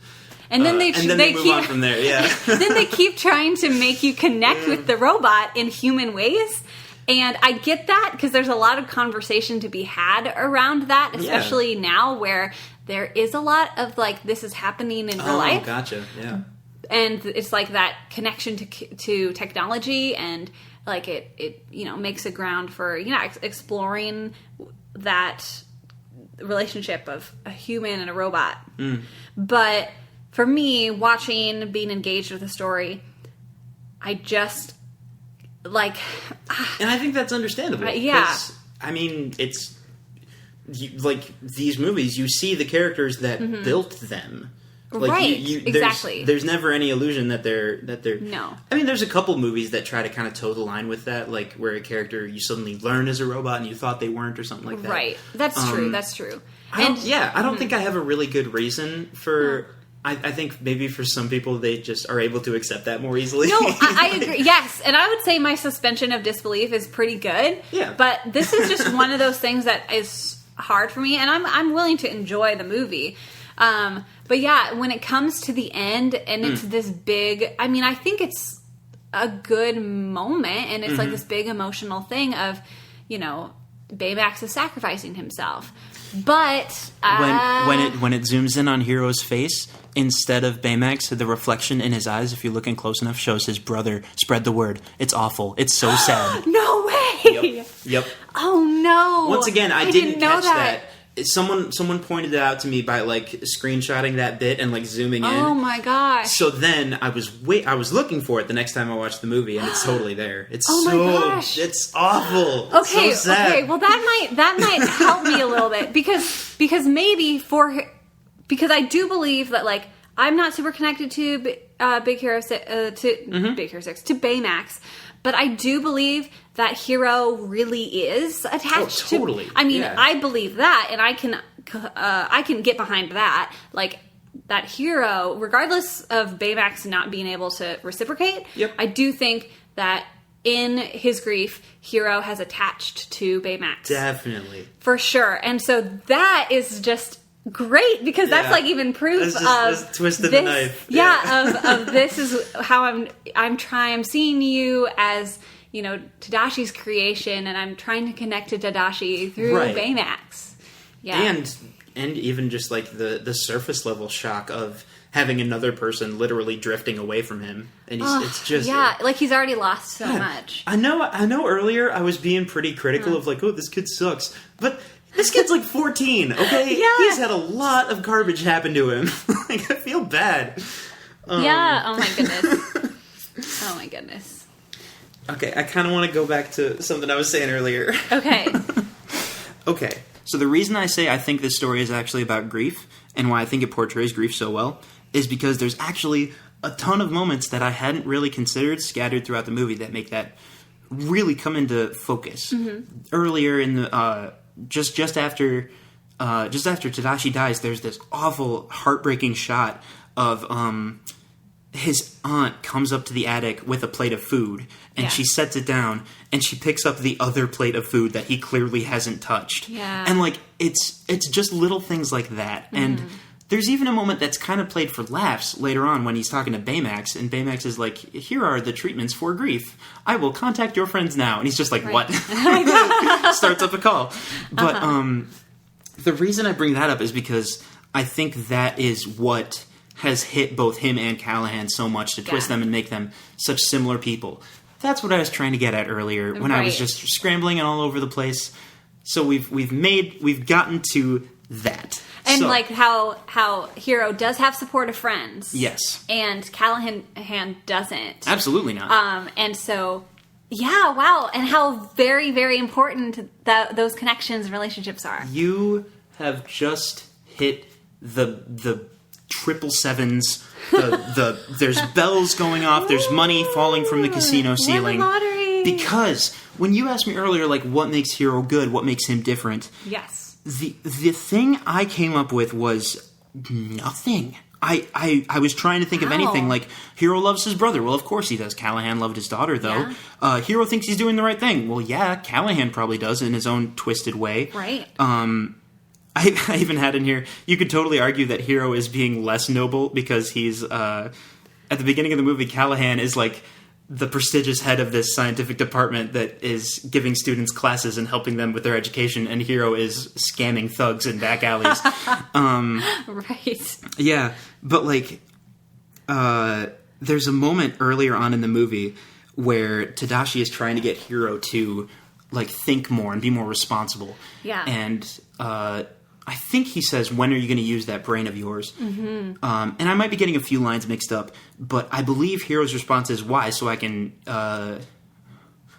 And then they move keep, on from there, yeah. Then they keep trying to make you connect with the robot in human ways. And I get that, because there's a lot of conversation to be had around that, especially now where there is a lot of, like, this is happening in real life. Oh, gotcha, yeah. And it's like that connection to technology, and like it makes a ground for, exploring that relationship of a human and a robot. But for me, being engaged with the story, I just... and I think that's understandable. I mean, it's these movies. You see the characters that built them, exactly. There's never any illusion that they're. No. I mean, there's a couple movies that try to kind of toe the line with that, like where a character you suddenly learn is a robot and you thought they weren't, or something like that. Right. That's true. That's true. I don't think I have a really good reason for. I think maybe for some people they just are able to accept that more easily. No, I agree. Yes, and I would say my suspension of disbelief is pretty good. Yeah. But this is just one of those things that is hard for me, and I'm willing to enjoy the movie. But yeah, when it comes to the end and it's this big... I mean, I think it's a good moment, and it's like this big emotional thing of, Baymax is sacrificing himself. But... when it zooms in on Hero's face... Instead of Baymax, the reflection in his eyes, if you look in close enough, shows his brother. Spread the word. It's awful. It's so sad. No way! Yep. Oh, no. Once again, I didn't catch that. Someone pointed it out to me by, like, screenshotting that bit and, like, zooming in. Oh, my gosh. So then I was looking for it the next time I watched the movie, and it's totally there. It's my gosh. It's awful. Okay, it's so sad. Okay. Well, that might help me a little bit, because maybe because I do believe that, like, I'm not super connected to Big Hero 6, to Baymax, but I do believe that Hero really is attached totally. to... I mean, I believe that, and I can get behind that. Like, that Hero, regardless of Baymax not being able to reciprocate, I do think that in his grief, Hero has attached to Baymax. Definitely. For sure. And so that is just... great, because that's like even proof of twisted the knife. Of this is how I'm seeing you as, Tadashi's creation, and I'm trying to connect to Tadashi through Baymax. Yeah. And even just like the surface level shock of having another person literally drifting away from him, and it's just like he's already lost so much. I know earlier I was being pretty critical of like, oh, this kid sucks, but this kid's like 14, okay? Yeah. He's had a lot of garbage happen to him. Like, I feel bad. Oh my goodness. Oh my goodness. Okay, I kind of want to go back to something I was saying earlier. Okay. Okay, so the reason I say I think this story is actually about grief, and why I think it portrays grief so well, is because there's actually a ton of moments that I hadn't really considered scattered throughout the movie that make that really come into focus. Earlier in the just after Tadashi dies, there's this awful, heartbreaking shot of his aunt comes up to the attic with a plate of food, and she sets it down, and she picks up the other plate of food that he clearly hasn't touched. Yeah. And, like, it's just little things like that. And there's even a moment that's kind of played for laughs later on when he's talking to Baymax, and Baymax is like, here are the treatments for grief. I will contact your friends now. And he's just like, what? Starts up a call. But the reason I bring that up is because I think that is what has hit both him and Callahan so much to twist them and make them such similar people. That's what I was trying to get at earlier when I was just scrambling and all over the place. So we've gotten to that. And like how Hero does have supportive friends. Yes. And Callahan doesn't. Absolutely not. And so, yeah, wow. And how very, very important those connections and relationships are. You have just hit the triple sevens. There's bells going off. There's money falling from the casino ceiling. Lottery. Because when you asked me earlier, like, what makes Hero good? What makes him different? Yes. The thing I came up with was nothing. I was trying to think of anything. Like, Hero loves his brother. Well, of course he does. Callahan loved his daughter, though. Yeah. Hero thinks he's doing the right thing. Well, yeah, Callahan probably does in his own twisted way. Right. I even had in here, you could totally argue that Hero is being less noble because he's, at the beginning of the movie, Callahan is like the prestigious head of this scientific department that is giving students classes and helping them with their education, and Hero is scamming thugs in back alleys. Right. Yeah, but like, there's a moment earlier on in the movie where Tadashi is trying to get Hero to like think more and be more responsible. Yeah. And I think he says, when are you going to use that brain of yours? Mm-hmm. And I might be getting a few lines mixed up, but I believe Hero's response is, why? So I can go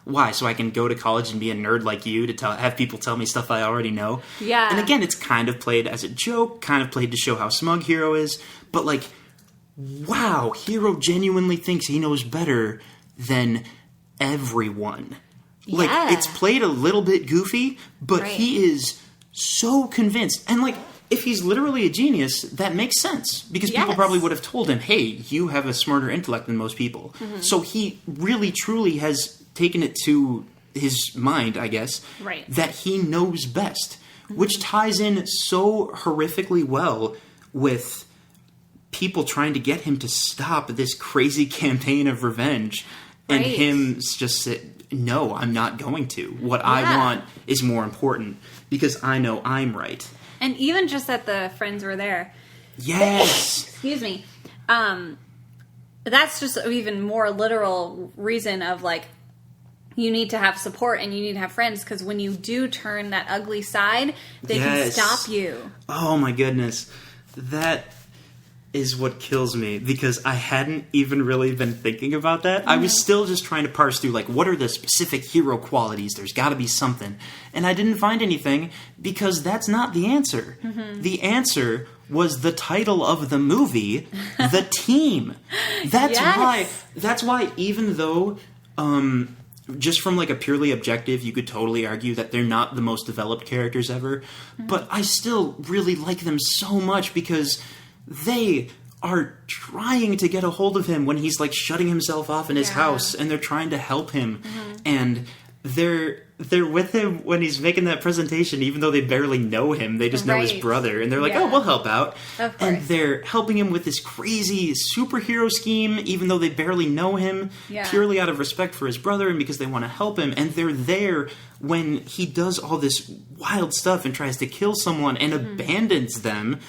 to college and be a nerd like you to have people tell me stuff I already know? Yeah. And again, it's kind of played as a joke, kind of played to show how smug Hero is, but like, wow, Hero genuinely thinks he knows better than everyone. Like, it's played a little bit goofy, but he is so convinced. And, like, if he's literally a genius, that makes sense. Because people probably would have told him, hey, you have a smarter intellect than most people. Mm-hmm. So he really, truly has taken it to his mind, I guess, that he knows best. Mm-hmm. Which ties in so horrifically well with people trying to get him to stop this crazy campaign of revenge. And him just say, no, I'm not going to. What I want is more important because I know I'm right. And even just that the friends were there. Yes. Excuse me. That's just an even more literal reason of like, you need to have support and you need to have friends, because when you do turn that ugly side, they can stop you. Oh my goodness. That is what kills me, because I hadn't even really been thinking about that. Mm-hmm. I was still just trying to parse through, like, what are the specific hero qualities? There's got to be something. And I didn't find anything, because that's not the answer. Mm-hmm. The answer was the title of the movie, The Team. That's why even though, just from like a purely objective, you could totally argue that they're not the most developed characters ever, but I still really like them so much because they are trying to get a hold of him when he's like shutting himself off in his house, and they're trying to help him, and they're with him when he's making that presentation, even though they barely know him. They just know his brother, and they're like, oh, we'll help out. And they're helping him with this crazy superhero scheme, even though they barely know him, purely out of respect for his brother and because they want to help him. And they're there when he does all this wild stuff and tries to kill someone and abandons them.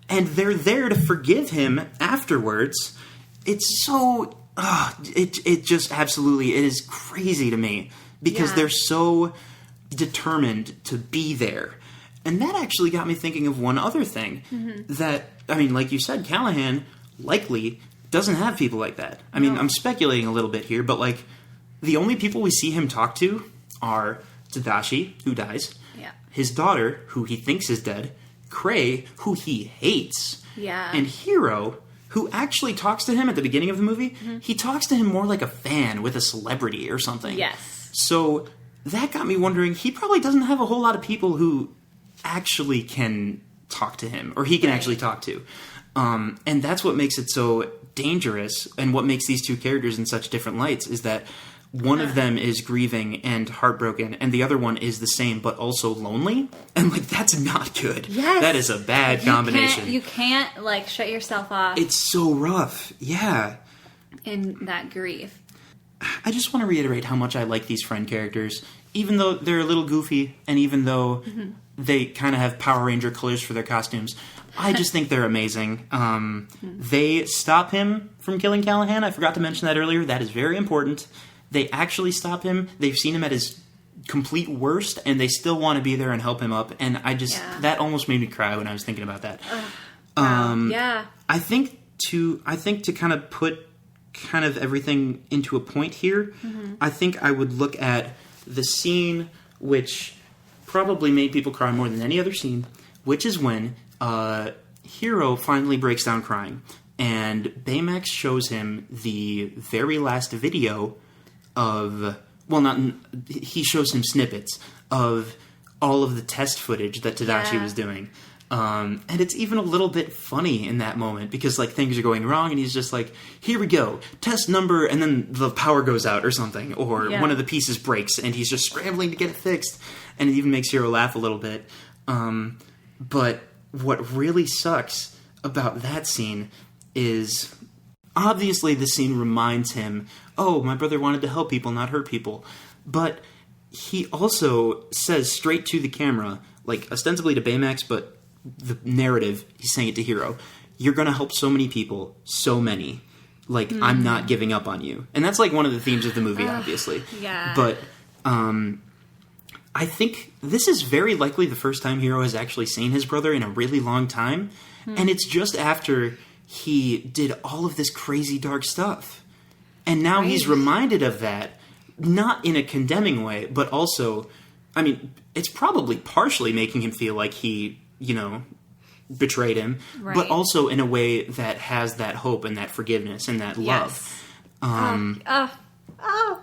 And they're there to forgive him afterwards. It's so... it just absolutely... It is crazy to me. Because they're so determined to be there. And that actually got me thinking of one other thing. Mm-hmm. That, I mean, like you said, Callahan likely doesn't have people like that. I mean, I'm speculating a little bit here, but like, the only people we see him talk to are Tadashi, who dies, his daughter, who he thinks is dead, Cray, who he hates, and Hiro, who actually talks to him at the beginning of the movie. He talks to him more like a fan with a celebrity or something. Yes. So that got me wondering, he probably doesn't have a whole lot of people who actually can talk to him, or he can actually talk to. And that's what makes it so dangerous, and what makes these two characters in such different lights, is that one of them is grieving and heartbroken, and the other one is the same, but also lonely. And, like, that's not good. Yes. That is a bad combination. You can't, like, shut yourself off. It's so rough. Yeah. In that grief. I just want to reiterate how much I like these friend characters. Even though they're a little goofy, and even though they kind of have Power Ranger colors for their costumes, I just think they're amazing. They stop him from killing Callahan. I forgot to mention that earlier. That is very important. They actually stop him. They've seen him at his complete worst, and they still want to be there and help him up. And I just, that almost made me cry when I was thinking about that. Wow. I think to kind of put kind of everything into a point here, I think I would look at the scene which probably made people cry more than any other scene, which is when Hiro finally breaks down crying, and Baymax shows him the very last video of, he shows him snippets of all of the test footage that Tadashi was doing. And it's even a little bit funny in that moment, because, like, things are going wrong, and he's just like, here we go, test number, and then the power goes out or something, or one of the pieces breaks, and he's just scrambling to get it fixed, and it even makes Hiro laugh a little bit. But what really sucks about that scene is, obviously the scene reminds him, oh, my brother wanted to help people, not hurt people. But he also says straight to the camera, like, ostensibly to Baymax, but the narrative, he's saying it to Hiro, you're going to help so many people, so many. Like, I'm not giving up on you. And that's, like, one of the themes of the movie, obviously. Yeah. But I think this is very likely the first time Hiro has actually seen his brother in a really long time. And it's just after he did all of this crazy dark stuff. And now he's reminded of that, not in a condemning way, but also, I mean, it's probably partially making him feel like he, betrayed him, but also in a way that has that hope and that forgiveness and that love.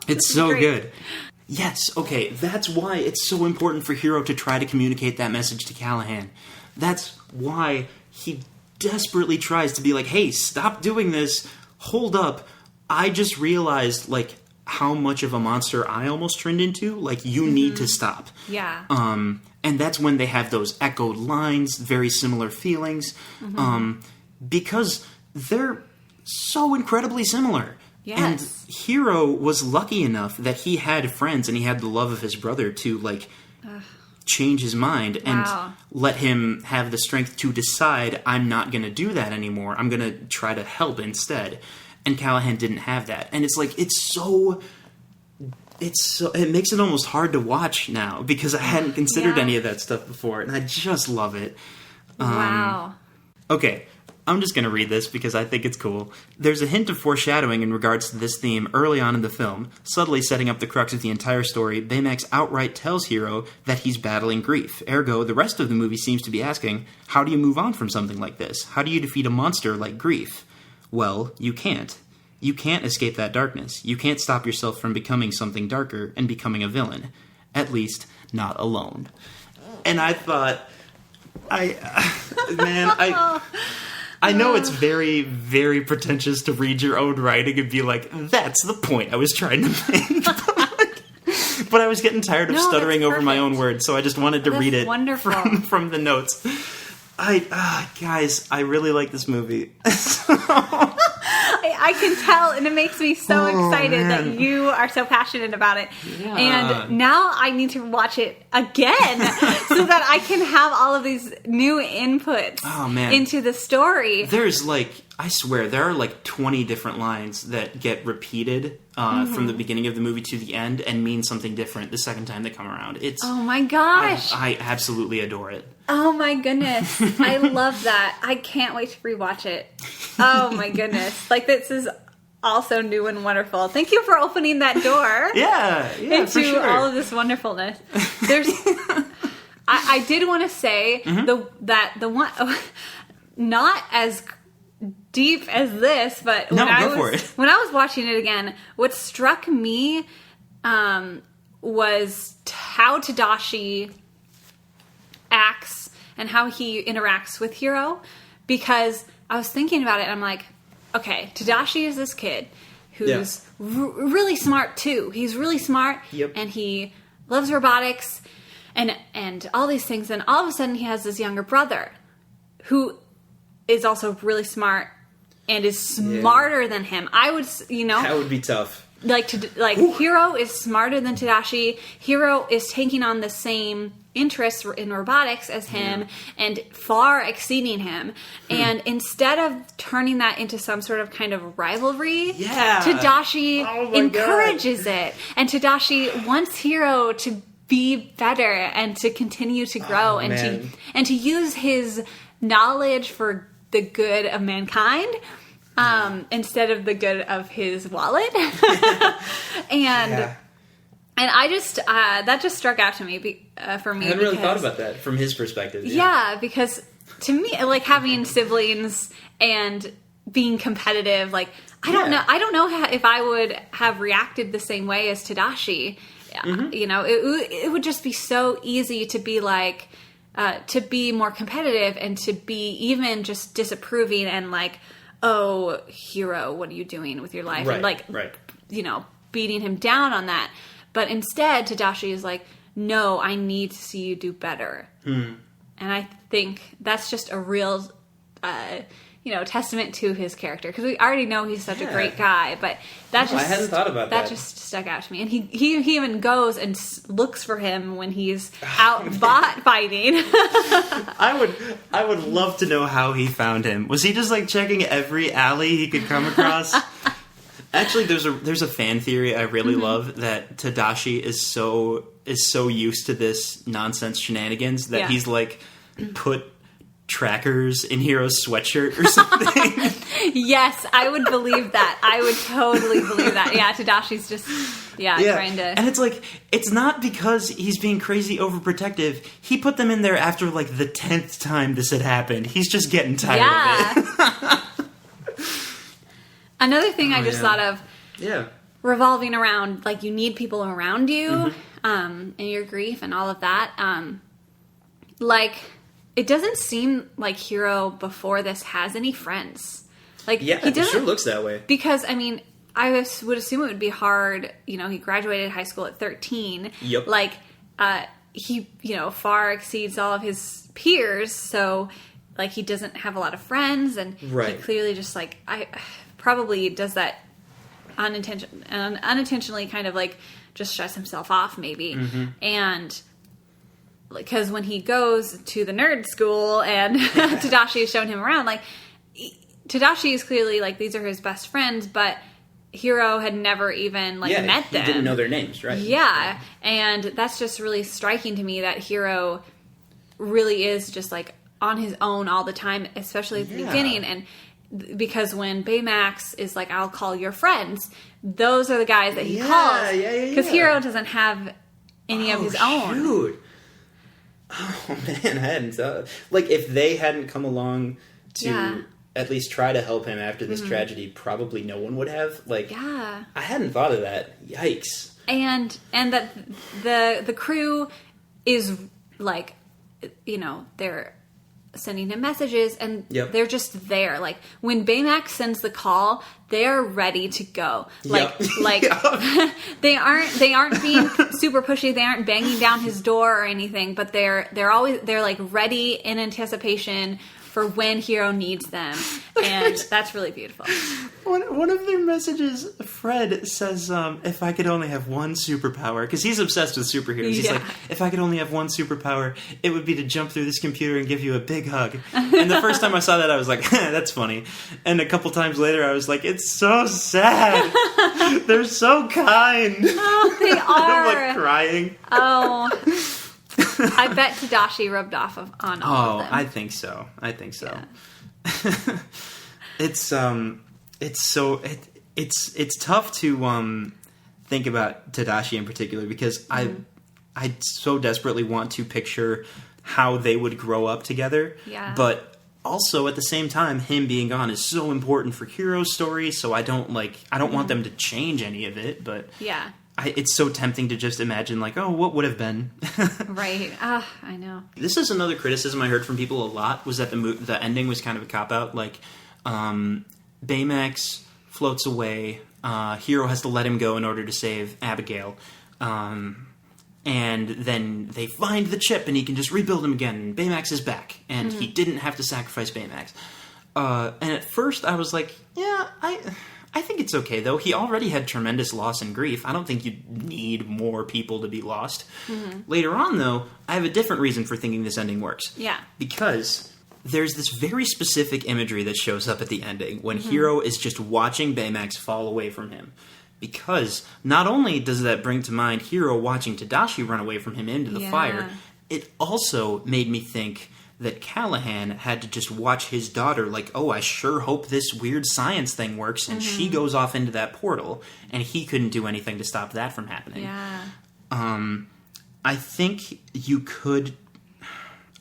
It's so good. Yes, okay, that's why it's so important for Hiro to try to communicate that message to Callahan. That's why he desperately tries to be like, hey, stop doing this, hold up, I just realized, like, how much of a monster I almost turned into, like, you need to stop. Yeah. And that's when they have those echoed lines, very similar feelings, because they're so incredibly similar. Yes. And Hiro was lucky enough that he had friends and he had the love of his brother to, like, change his mind and let him have the strength to decide, I'm not going to do that anymore. I'm going to try to help instead. And Callahan didn't have that. And it's like, it makes it almost hard to watch now, because I hadn't considered any of that stuff before, and I just love it. Wow. Okay, I'm just going to read this because I think it's cool. There's a hint of foreshadowing in regards to this theme early on in the film, subtly setting up the crux of the entire story. Baymax outright tells Hiro that he's battling grief. Ergo, the rest of the movie seems to be asking, how do you move on from something like this? How do you defeat a monster like grief? Well, you can't. You can't escape that darkness. You can't stop yourself from becoming something darker and becoming a villain. At least, not alone. And I thought, I know it's very, very pretentious to read your own writing and be like, that's the point I was trying to make. But I was getting tired of stuttering over my own words, so I just wanted to read it from the notes. Guys, I really like this movie. I can tell, and it makes me so excited that you are so passionate about it. Yeah. And now I need to watch it again so that I can have all of these new inputs into the story. There's I swear, there are 20 different lines that get repeated from the beginning of the movie to the end and mean something different the second time they come around. Oh my gosh. I absolutely adore it. Oh my goodness. I love that. I can't wait to rewatch it. Oh my goodness. This is also new and wonderful. Thank you for opening that door. Yeah, into for sure. all of this wonderfulness. There's, I did want to say the one, not as deep as this, but when I was watching it again, what struck me was how Tadashi acts and how he interacts with Hiro, because I was thinking about it and I'm like, okay, Tadashi is this kid who's really smart too. He's really smart, and he loves robotics and all these things, and all of a sudden he has this younger brother who is also really smart and is smarter than him. I would, that would be tough. Hiro is smarter than Tadashi. Hiro is taking on the same interests in robotics as him and far exceeding him. And instead of turning that into some sort of kind of rivalry, Tadashi encourages it. And Tadashi wants Hiro to be better and to continue to grow and to use his knowledge for the good of mankind. Instead of the good of his wallet. And I just, that just struck out to me, for me. I hadn't really thought about that from his perspective. Yeah, because to me, like having siblings and being competitive, like, I don't know if I would have reacted the same way as Tadashi. It would just be so easy to be like, to be more competitive and to be even just disapproving and like, oh, Hiro, what are you doing with your life? Right, and beating him down on that. But instead, Tadashi is like, no, I need to see you do better. And I think that's just a real, testament to his character. Because we already know he's such a great guy, but I hadn't thought about that. That just stuck out to me. And he even goes and looks for him when he's out bot fighting. I would love to know how he found him. Was he just like checking every alley he could come across? Actually, there's a fan theory I really love that Tadashi is so used to this nonsense shenanigans that he's like put trackers in Hiro's sweatshirt or something. Yes, I would believe that. I would totally believe that. Yeah, Tadashi's just trying to. And it's like, it's not because he's being crazy overprotective. He put them in there after like the 10th time this had happened. He's just getting tired of it. Another thing I just thought of, revolving around, like, you need people around you, in your grief and all of that. It doesn't seem like Hiro before this has any friends. Like, he doesn't, it sure looks that way. Because, I mean, I would assume it would be hard, he graduated high school at 13. Yep. Like, he, far exceeds all of his peers, so, like, he doesn't have a lot of friends, and he clearly just, like, probably does that unintentionally kind of like just shuts himself off maybe. And because when he goes to the nerd school and Tadashi has shown him around, like Tadashi is clearly like these are his best friends, but Hiro had never even met them. He didn't know their names, right? Yeah, and that's just really striking to me that Hiro really is just like on his own all the time, especially at the beginning. And because when Baymax is like, I'll call your friends, those are the guys that he calls. Because Hiro doesn't have any of his own. Shoot. Oh, man, I hadn't thought. Like, if they hadn't come along to at least try to help him after this tragedy, probably no one would have. Like, I hadn't thought of that. Yikes. And that the crew is, like, they're sending him messages, and they're just there. Like, when Baymax sends the call, they're ready to go. Like, they aren't being super pushy. They aren't banging down his door or anything. But they're like ready in anticipation for when Hiro needs them, and that's really beautiful. One of their messages, Fred says, if I could only have one superpower, because he's obsessed with superheroes. He's like, if I could only have one superpower, it would be to jump through this computer and give you a big hug. And the first time I saw that, I was like, that's funny. And a couple times later, I was like, it's so sad. They're so kind. Oh, they are. I'm like crying. Oh. I bet Tadashi rubbed off on all of them. I think so. Yeah. It's it's tough to think about Tadashi in particular because I so desperately want to picture how they would grow up together. Yeah. But also at the same time, him being gone is so important for Hiro's story. So I don't want them to change any of it. But yeah. It's so tempting to just imagine, like, oh, what would have been? Right. I know. This is another criticism I heard from people a lot, was that the ending was kind of a cop-out. Like, Baymax floats away. Hiro has to let him go in order to save Abigail. And then they find the chip, and he can just rebuild him again. And Baymax is back, and he didn't have to sacrifice Baymax. And at first, I was like, yeah, I think it's okay, though. He already had tremendous loss and grief. I don't think you need more people to be lost. Later on, though, I have a different reason for thinking this ending works. Yeah. Because there's this very specific imagery that shows up at the ending when Hiro is just watching Baymax fall away from him. Because not only does that bring to mind Hiro watching Tadashi run away from him into the fire, it also made me think that Callahan had to just watch his daughter like, oh, I sure hope this weird science thing works, and she goes off into that portal, and he couldn't do anything to stop that from happening. Yeah. I think you could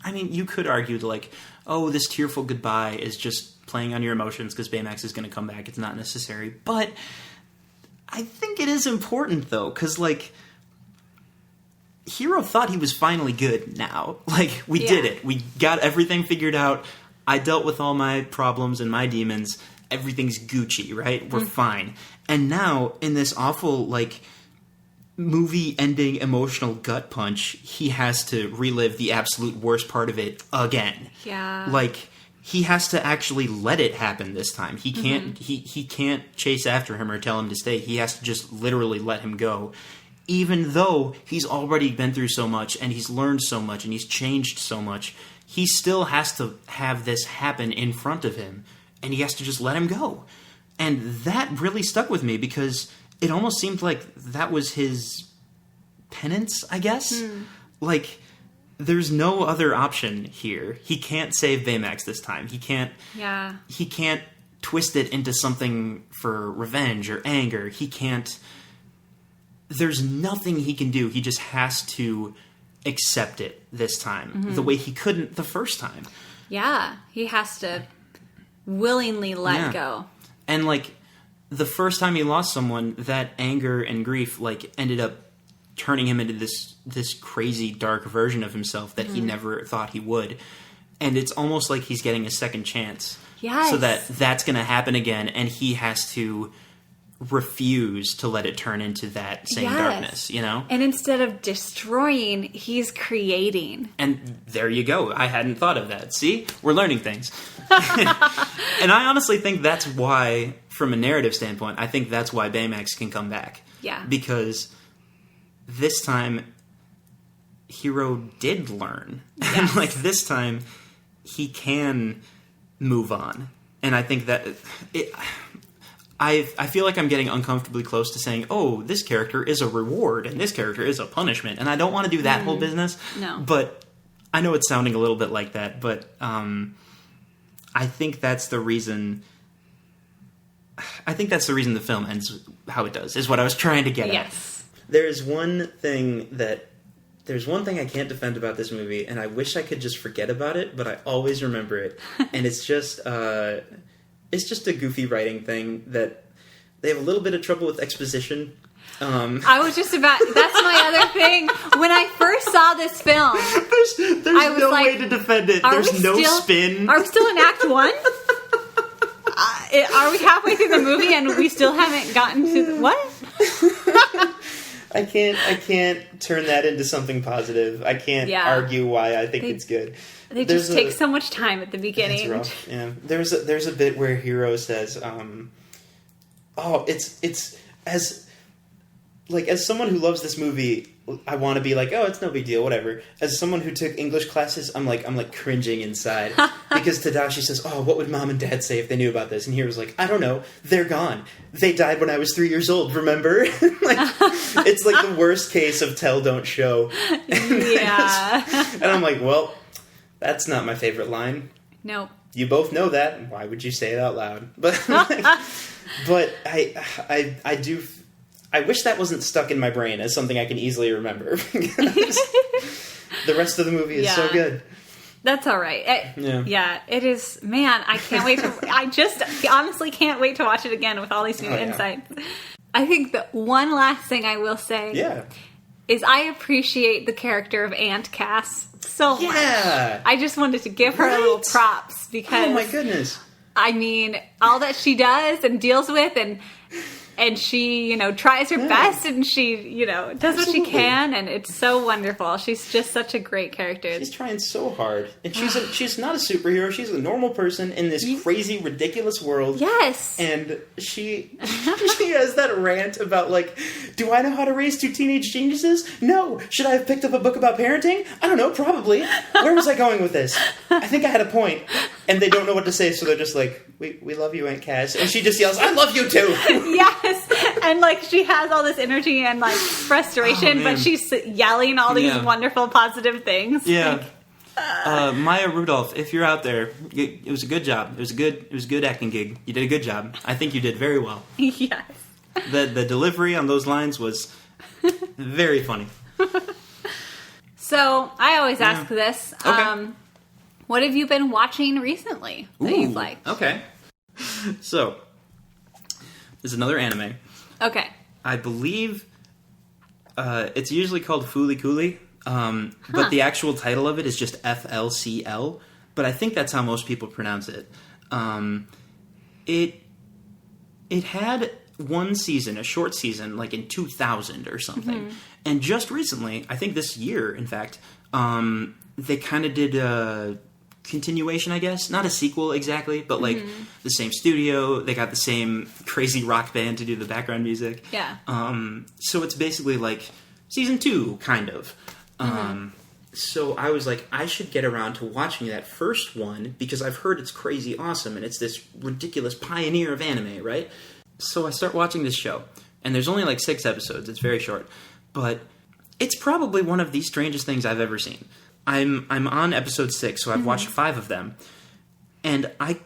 argue like, oh, this tearful goodbye is just playing on your emotions because Baymax is going to come back. It's not necessary. But I think it is important, though, because, like, Hiro thought he was finally good now. Like, we did it. We got everything figured out. I dealt with all my problems and my demons. Everything's Gucci, right? We're fine. And now, in this awful, like, movie-ending emotional gut punch, he has to relive the absolute worst part of it again. Yeah. Like, he has to actually let it happen this time. He can't he can't chase after him or tell him to stay. He has to just literally let him go. Even though he's already been through so much, and he's learned so much, and he's changed so much, he still has to have this happen in front of him, and he has to just let him go. And that really stuck with me, because it almost seemed like that was his penance, I guess? Like, there's no other option here. He can't save Baymax this time. He can't twist it into something for revenge or anger. He can't... There's nothing he can do. He just has to accept it this time, the way he couldn't the first time. Yeah, he has to willingly let go. And, like, the first time he lost someone, that anger and grief, like, ended up turning him into this crazy, dark version of himself that he never thought he would. And it's almost like he's getting a second chance. Yes. So that's going to happen again, and he has to refuse to let it turn into that same darkness, you know? And instead of destroying, he's creating. And there you go. I hadn't thought of that. See? We're learning things. And I honestly think that's why, from a narrative standpoint, I think that's why Baymax can come back. Yeah. Because this time, Hiro did learn. Yes. And, like, this time, he can move on. And I think that... I feel like I'm getting uncomfortably close to saying, oh, this character is a reward and this character is a punishment. And I don't want to do that whole business. No. But I know it's sounding a little bit like that. But I think that's the reason... I think that's the reason the film ends how it does, is what I was trying to get at. There's one thing I can't defend about this movie, and I wish I could just forget about it, but I always remember it. And it's just a goofy writing thing that they have a little bit of trouble with exposition. I was just about... That's my other thing. When I first saw this film... There's no way to defend it. There's no spin. Are we still in Act 1? Are we halfway through the movie and we still haven't gotten to... What? I can't turn that into something positive. I can't argue why I think it's good. They just take so much time at the beginning. It's rough. Yeah. There's a bit where Hiro says, it's as someone who loves this movie, I want to be like, oh, it's no big deal, whatever. As someone who took English classes, I'm like cringing inside because Tadashi says, oh, what would mom and dad say if they knew about this? And Hiro's like, I don't know, they're gone. They died when I was 3 years old. Remember? It's like the worst case of tell don't show. And I'm like, well, that's not my favorite line. Nope. You both know that. Why would you say it out loud? But But I do... I wish that wasn't stuck in my brain as something I can easily remember. The rest of the movie is so good. That's all right. It is. Man, I can't wait to... I just honestly can't wait to watch it again with all these new insights. I think the one last thing I will say is I appreciate the character of Aunt Cass so much. I just wanted to give her a little props because... Oh my goodness. I mean, all that she does and deals with and she, tries her best and she, does what she can, and it's so wonderful. She's just such a great character. She's trying so hard. And she's not a superhero. She's a normal person in this crazy, ridiculous world. Yes. And she has that rant about, do I know how to raise two teenage geniuses? No. Should I have picked up a book about parenting? I don't know, probably. Where was I going with this? I think I had a point. And they don't know what to say, so they're just like, we love you, Aunt Cass. And she just yells, I love you too! Yes! And, she has all this energy and, frustration, but she's yelling all these wonderful, positive things. Yeah. Maya Rudolph, if you're out there, it was a good job. It was a good acting gig. You did a good job. I think you did very well. Yes. The delivery on those lines was very funny. So, I always ask this. Okay. What have you been watching recently that you've liked? Okay. So, there's another anime. Okay. I believe it's usually called Fooly Cooly, but the actual title of it is just FLCL, but I think that's how most people pronounce it. It had one season, a short season, in 2000 or something. And just recently, I think this year, in fact, they kind of did a continuation, I guess. Not a sequel exactly, but the same studio. They got the same crazy rock band to do the background music. Yeah. So it's basically season 2, kind of. So I was like, I should get around to watching that first one because I've heard it's crazy awesome and it's this ridiculous pioneer of anime, right? So I start watching this show, and there's only 6 episodes. It's very short, but it's probably one of the strangest things I've ever seen. I'm on episode 6, so I've watched 5 of them, and I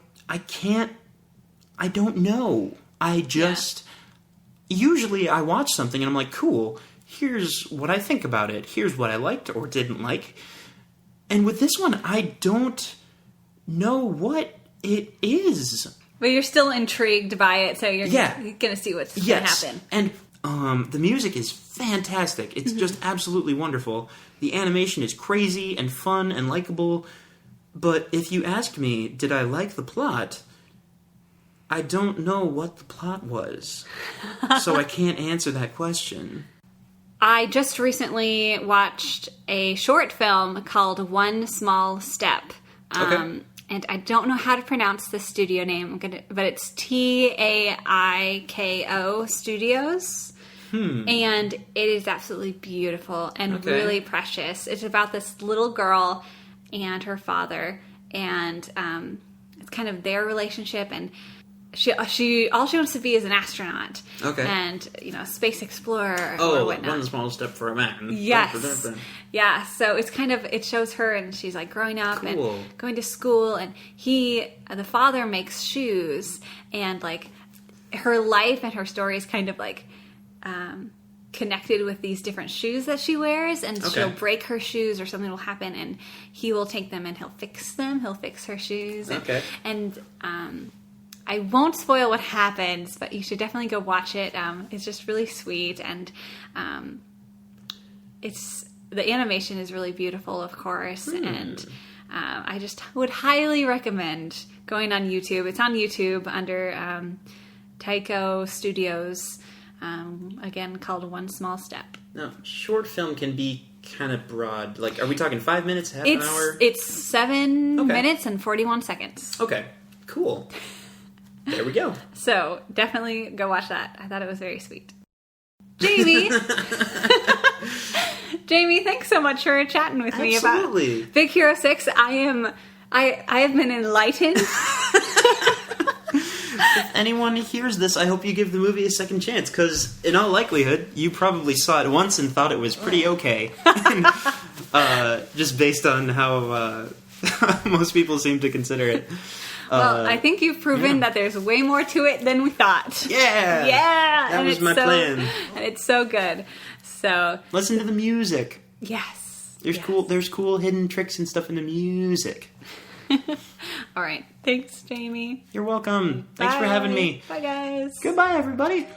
don't know. Usually I watch something and I'm like, cool, here's what I think about it, here's what I liked or didn't like, and with this one, I don't know what it is. But you're still intrigued by it, so you're going to see what's going to happen. And the music is fantastic. It's just absolutely wonderful. The animation is crazy and fun and likable. But if you asked me, did I like the plot, I don't know what the plot was. So I can't answer that question. I just recently watched a short film called One Small Step. Okay. And I don't know how to pronounce the studio name, but it's TAIKO Studios. And it is absolutely beautiful and really precious. It's about this little girl and her father, and it's kind of their relationship, and she all she wants to be is an astronaut. Okay. And, space explorer or whatnot. One small step for a man. Yes. Yeah, so it's it shows her, and she's growing up and going to school, and the father makes shoes, and her life and her story is kind of connected with these different shoes that she wears, and she'll break her shoes or something will happen, and he will take them and he'll fix them. He'll fix her shoes. And I won't spoil what happens, but you should definitely go watch it. It's just really sweet, and the animation is really beautiful, of course, and I just would highly recommend going on YouTube. It's on YouTube under Taiko Studios, again called One Small Step. Now, short film can be kind of broad. Are we talking 5 minutes, half an hour? It's 7 minutes and 41 seconds. Okay, cool. There we go. So, definitely go watch that. I thought it was very sweet. Jamie! Jamie, thanks so much for chatting with me about Big Hero 6. I have been enlightened. If anyone hears this, I hope you give the movie a second chance, because in all likelihood, you probably saw it once and thought it was pretty okay. Just based on how most people seem to consider it. Well, I think you've proven that there's way more to it than we thought. Yeah! Yeah! That was my plan. And it's so good. So... Listen to the music. Yes. There's cool hidden tricks and stuff in the music. All right. Thanks, Jamie. You're welcome. Thanks for having me. Bye, guys. Goodbye, everybody.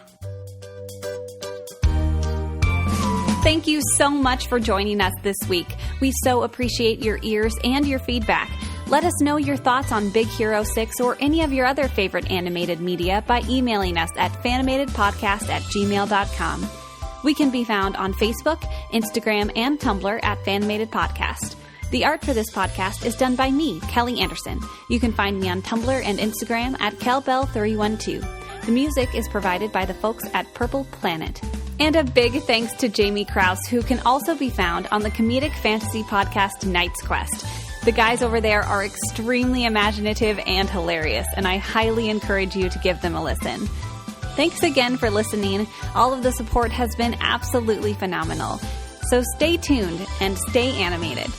Thank you so much for joining us this week. We so appreciate your ears and your feedback. Let us know your thoughts on Big Hero 6 or any of your other favorite animated media by emailing us at fanimatedpodcast@gmail.com. We can be found on Facebook, Instagram, and Tumblr at Fanimated Podcast. The art for this podcast is done by me, Kelly Anderson. You can find me on Tumblr and Instagram at KelBell312. The music is provided by the folks at Purple Planet. And a big thanks to Jamie Krause, who can also be found on the comedic fantasy podcast Knight's Quest. The guys over there are extremely imaginative and hilarious, and I highly encourage you to give them a listen. Thanks again for listening. All of the support has been absolutely phenomenal. So stay tuned and stay animated.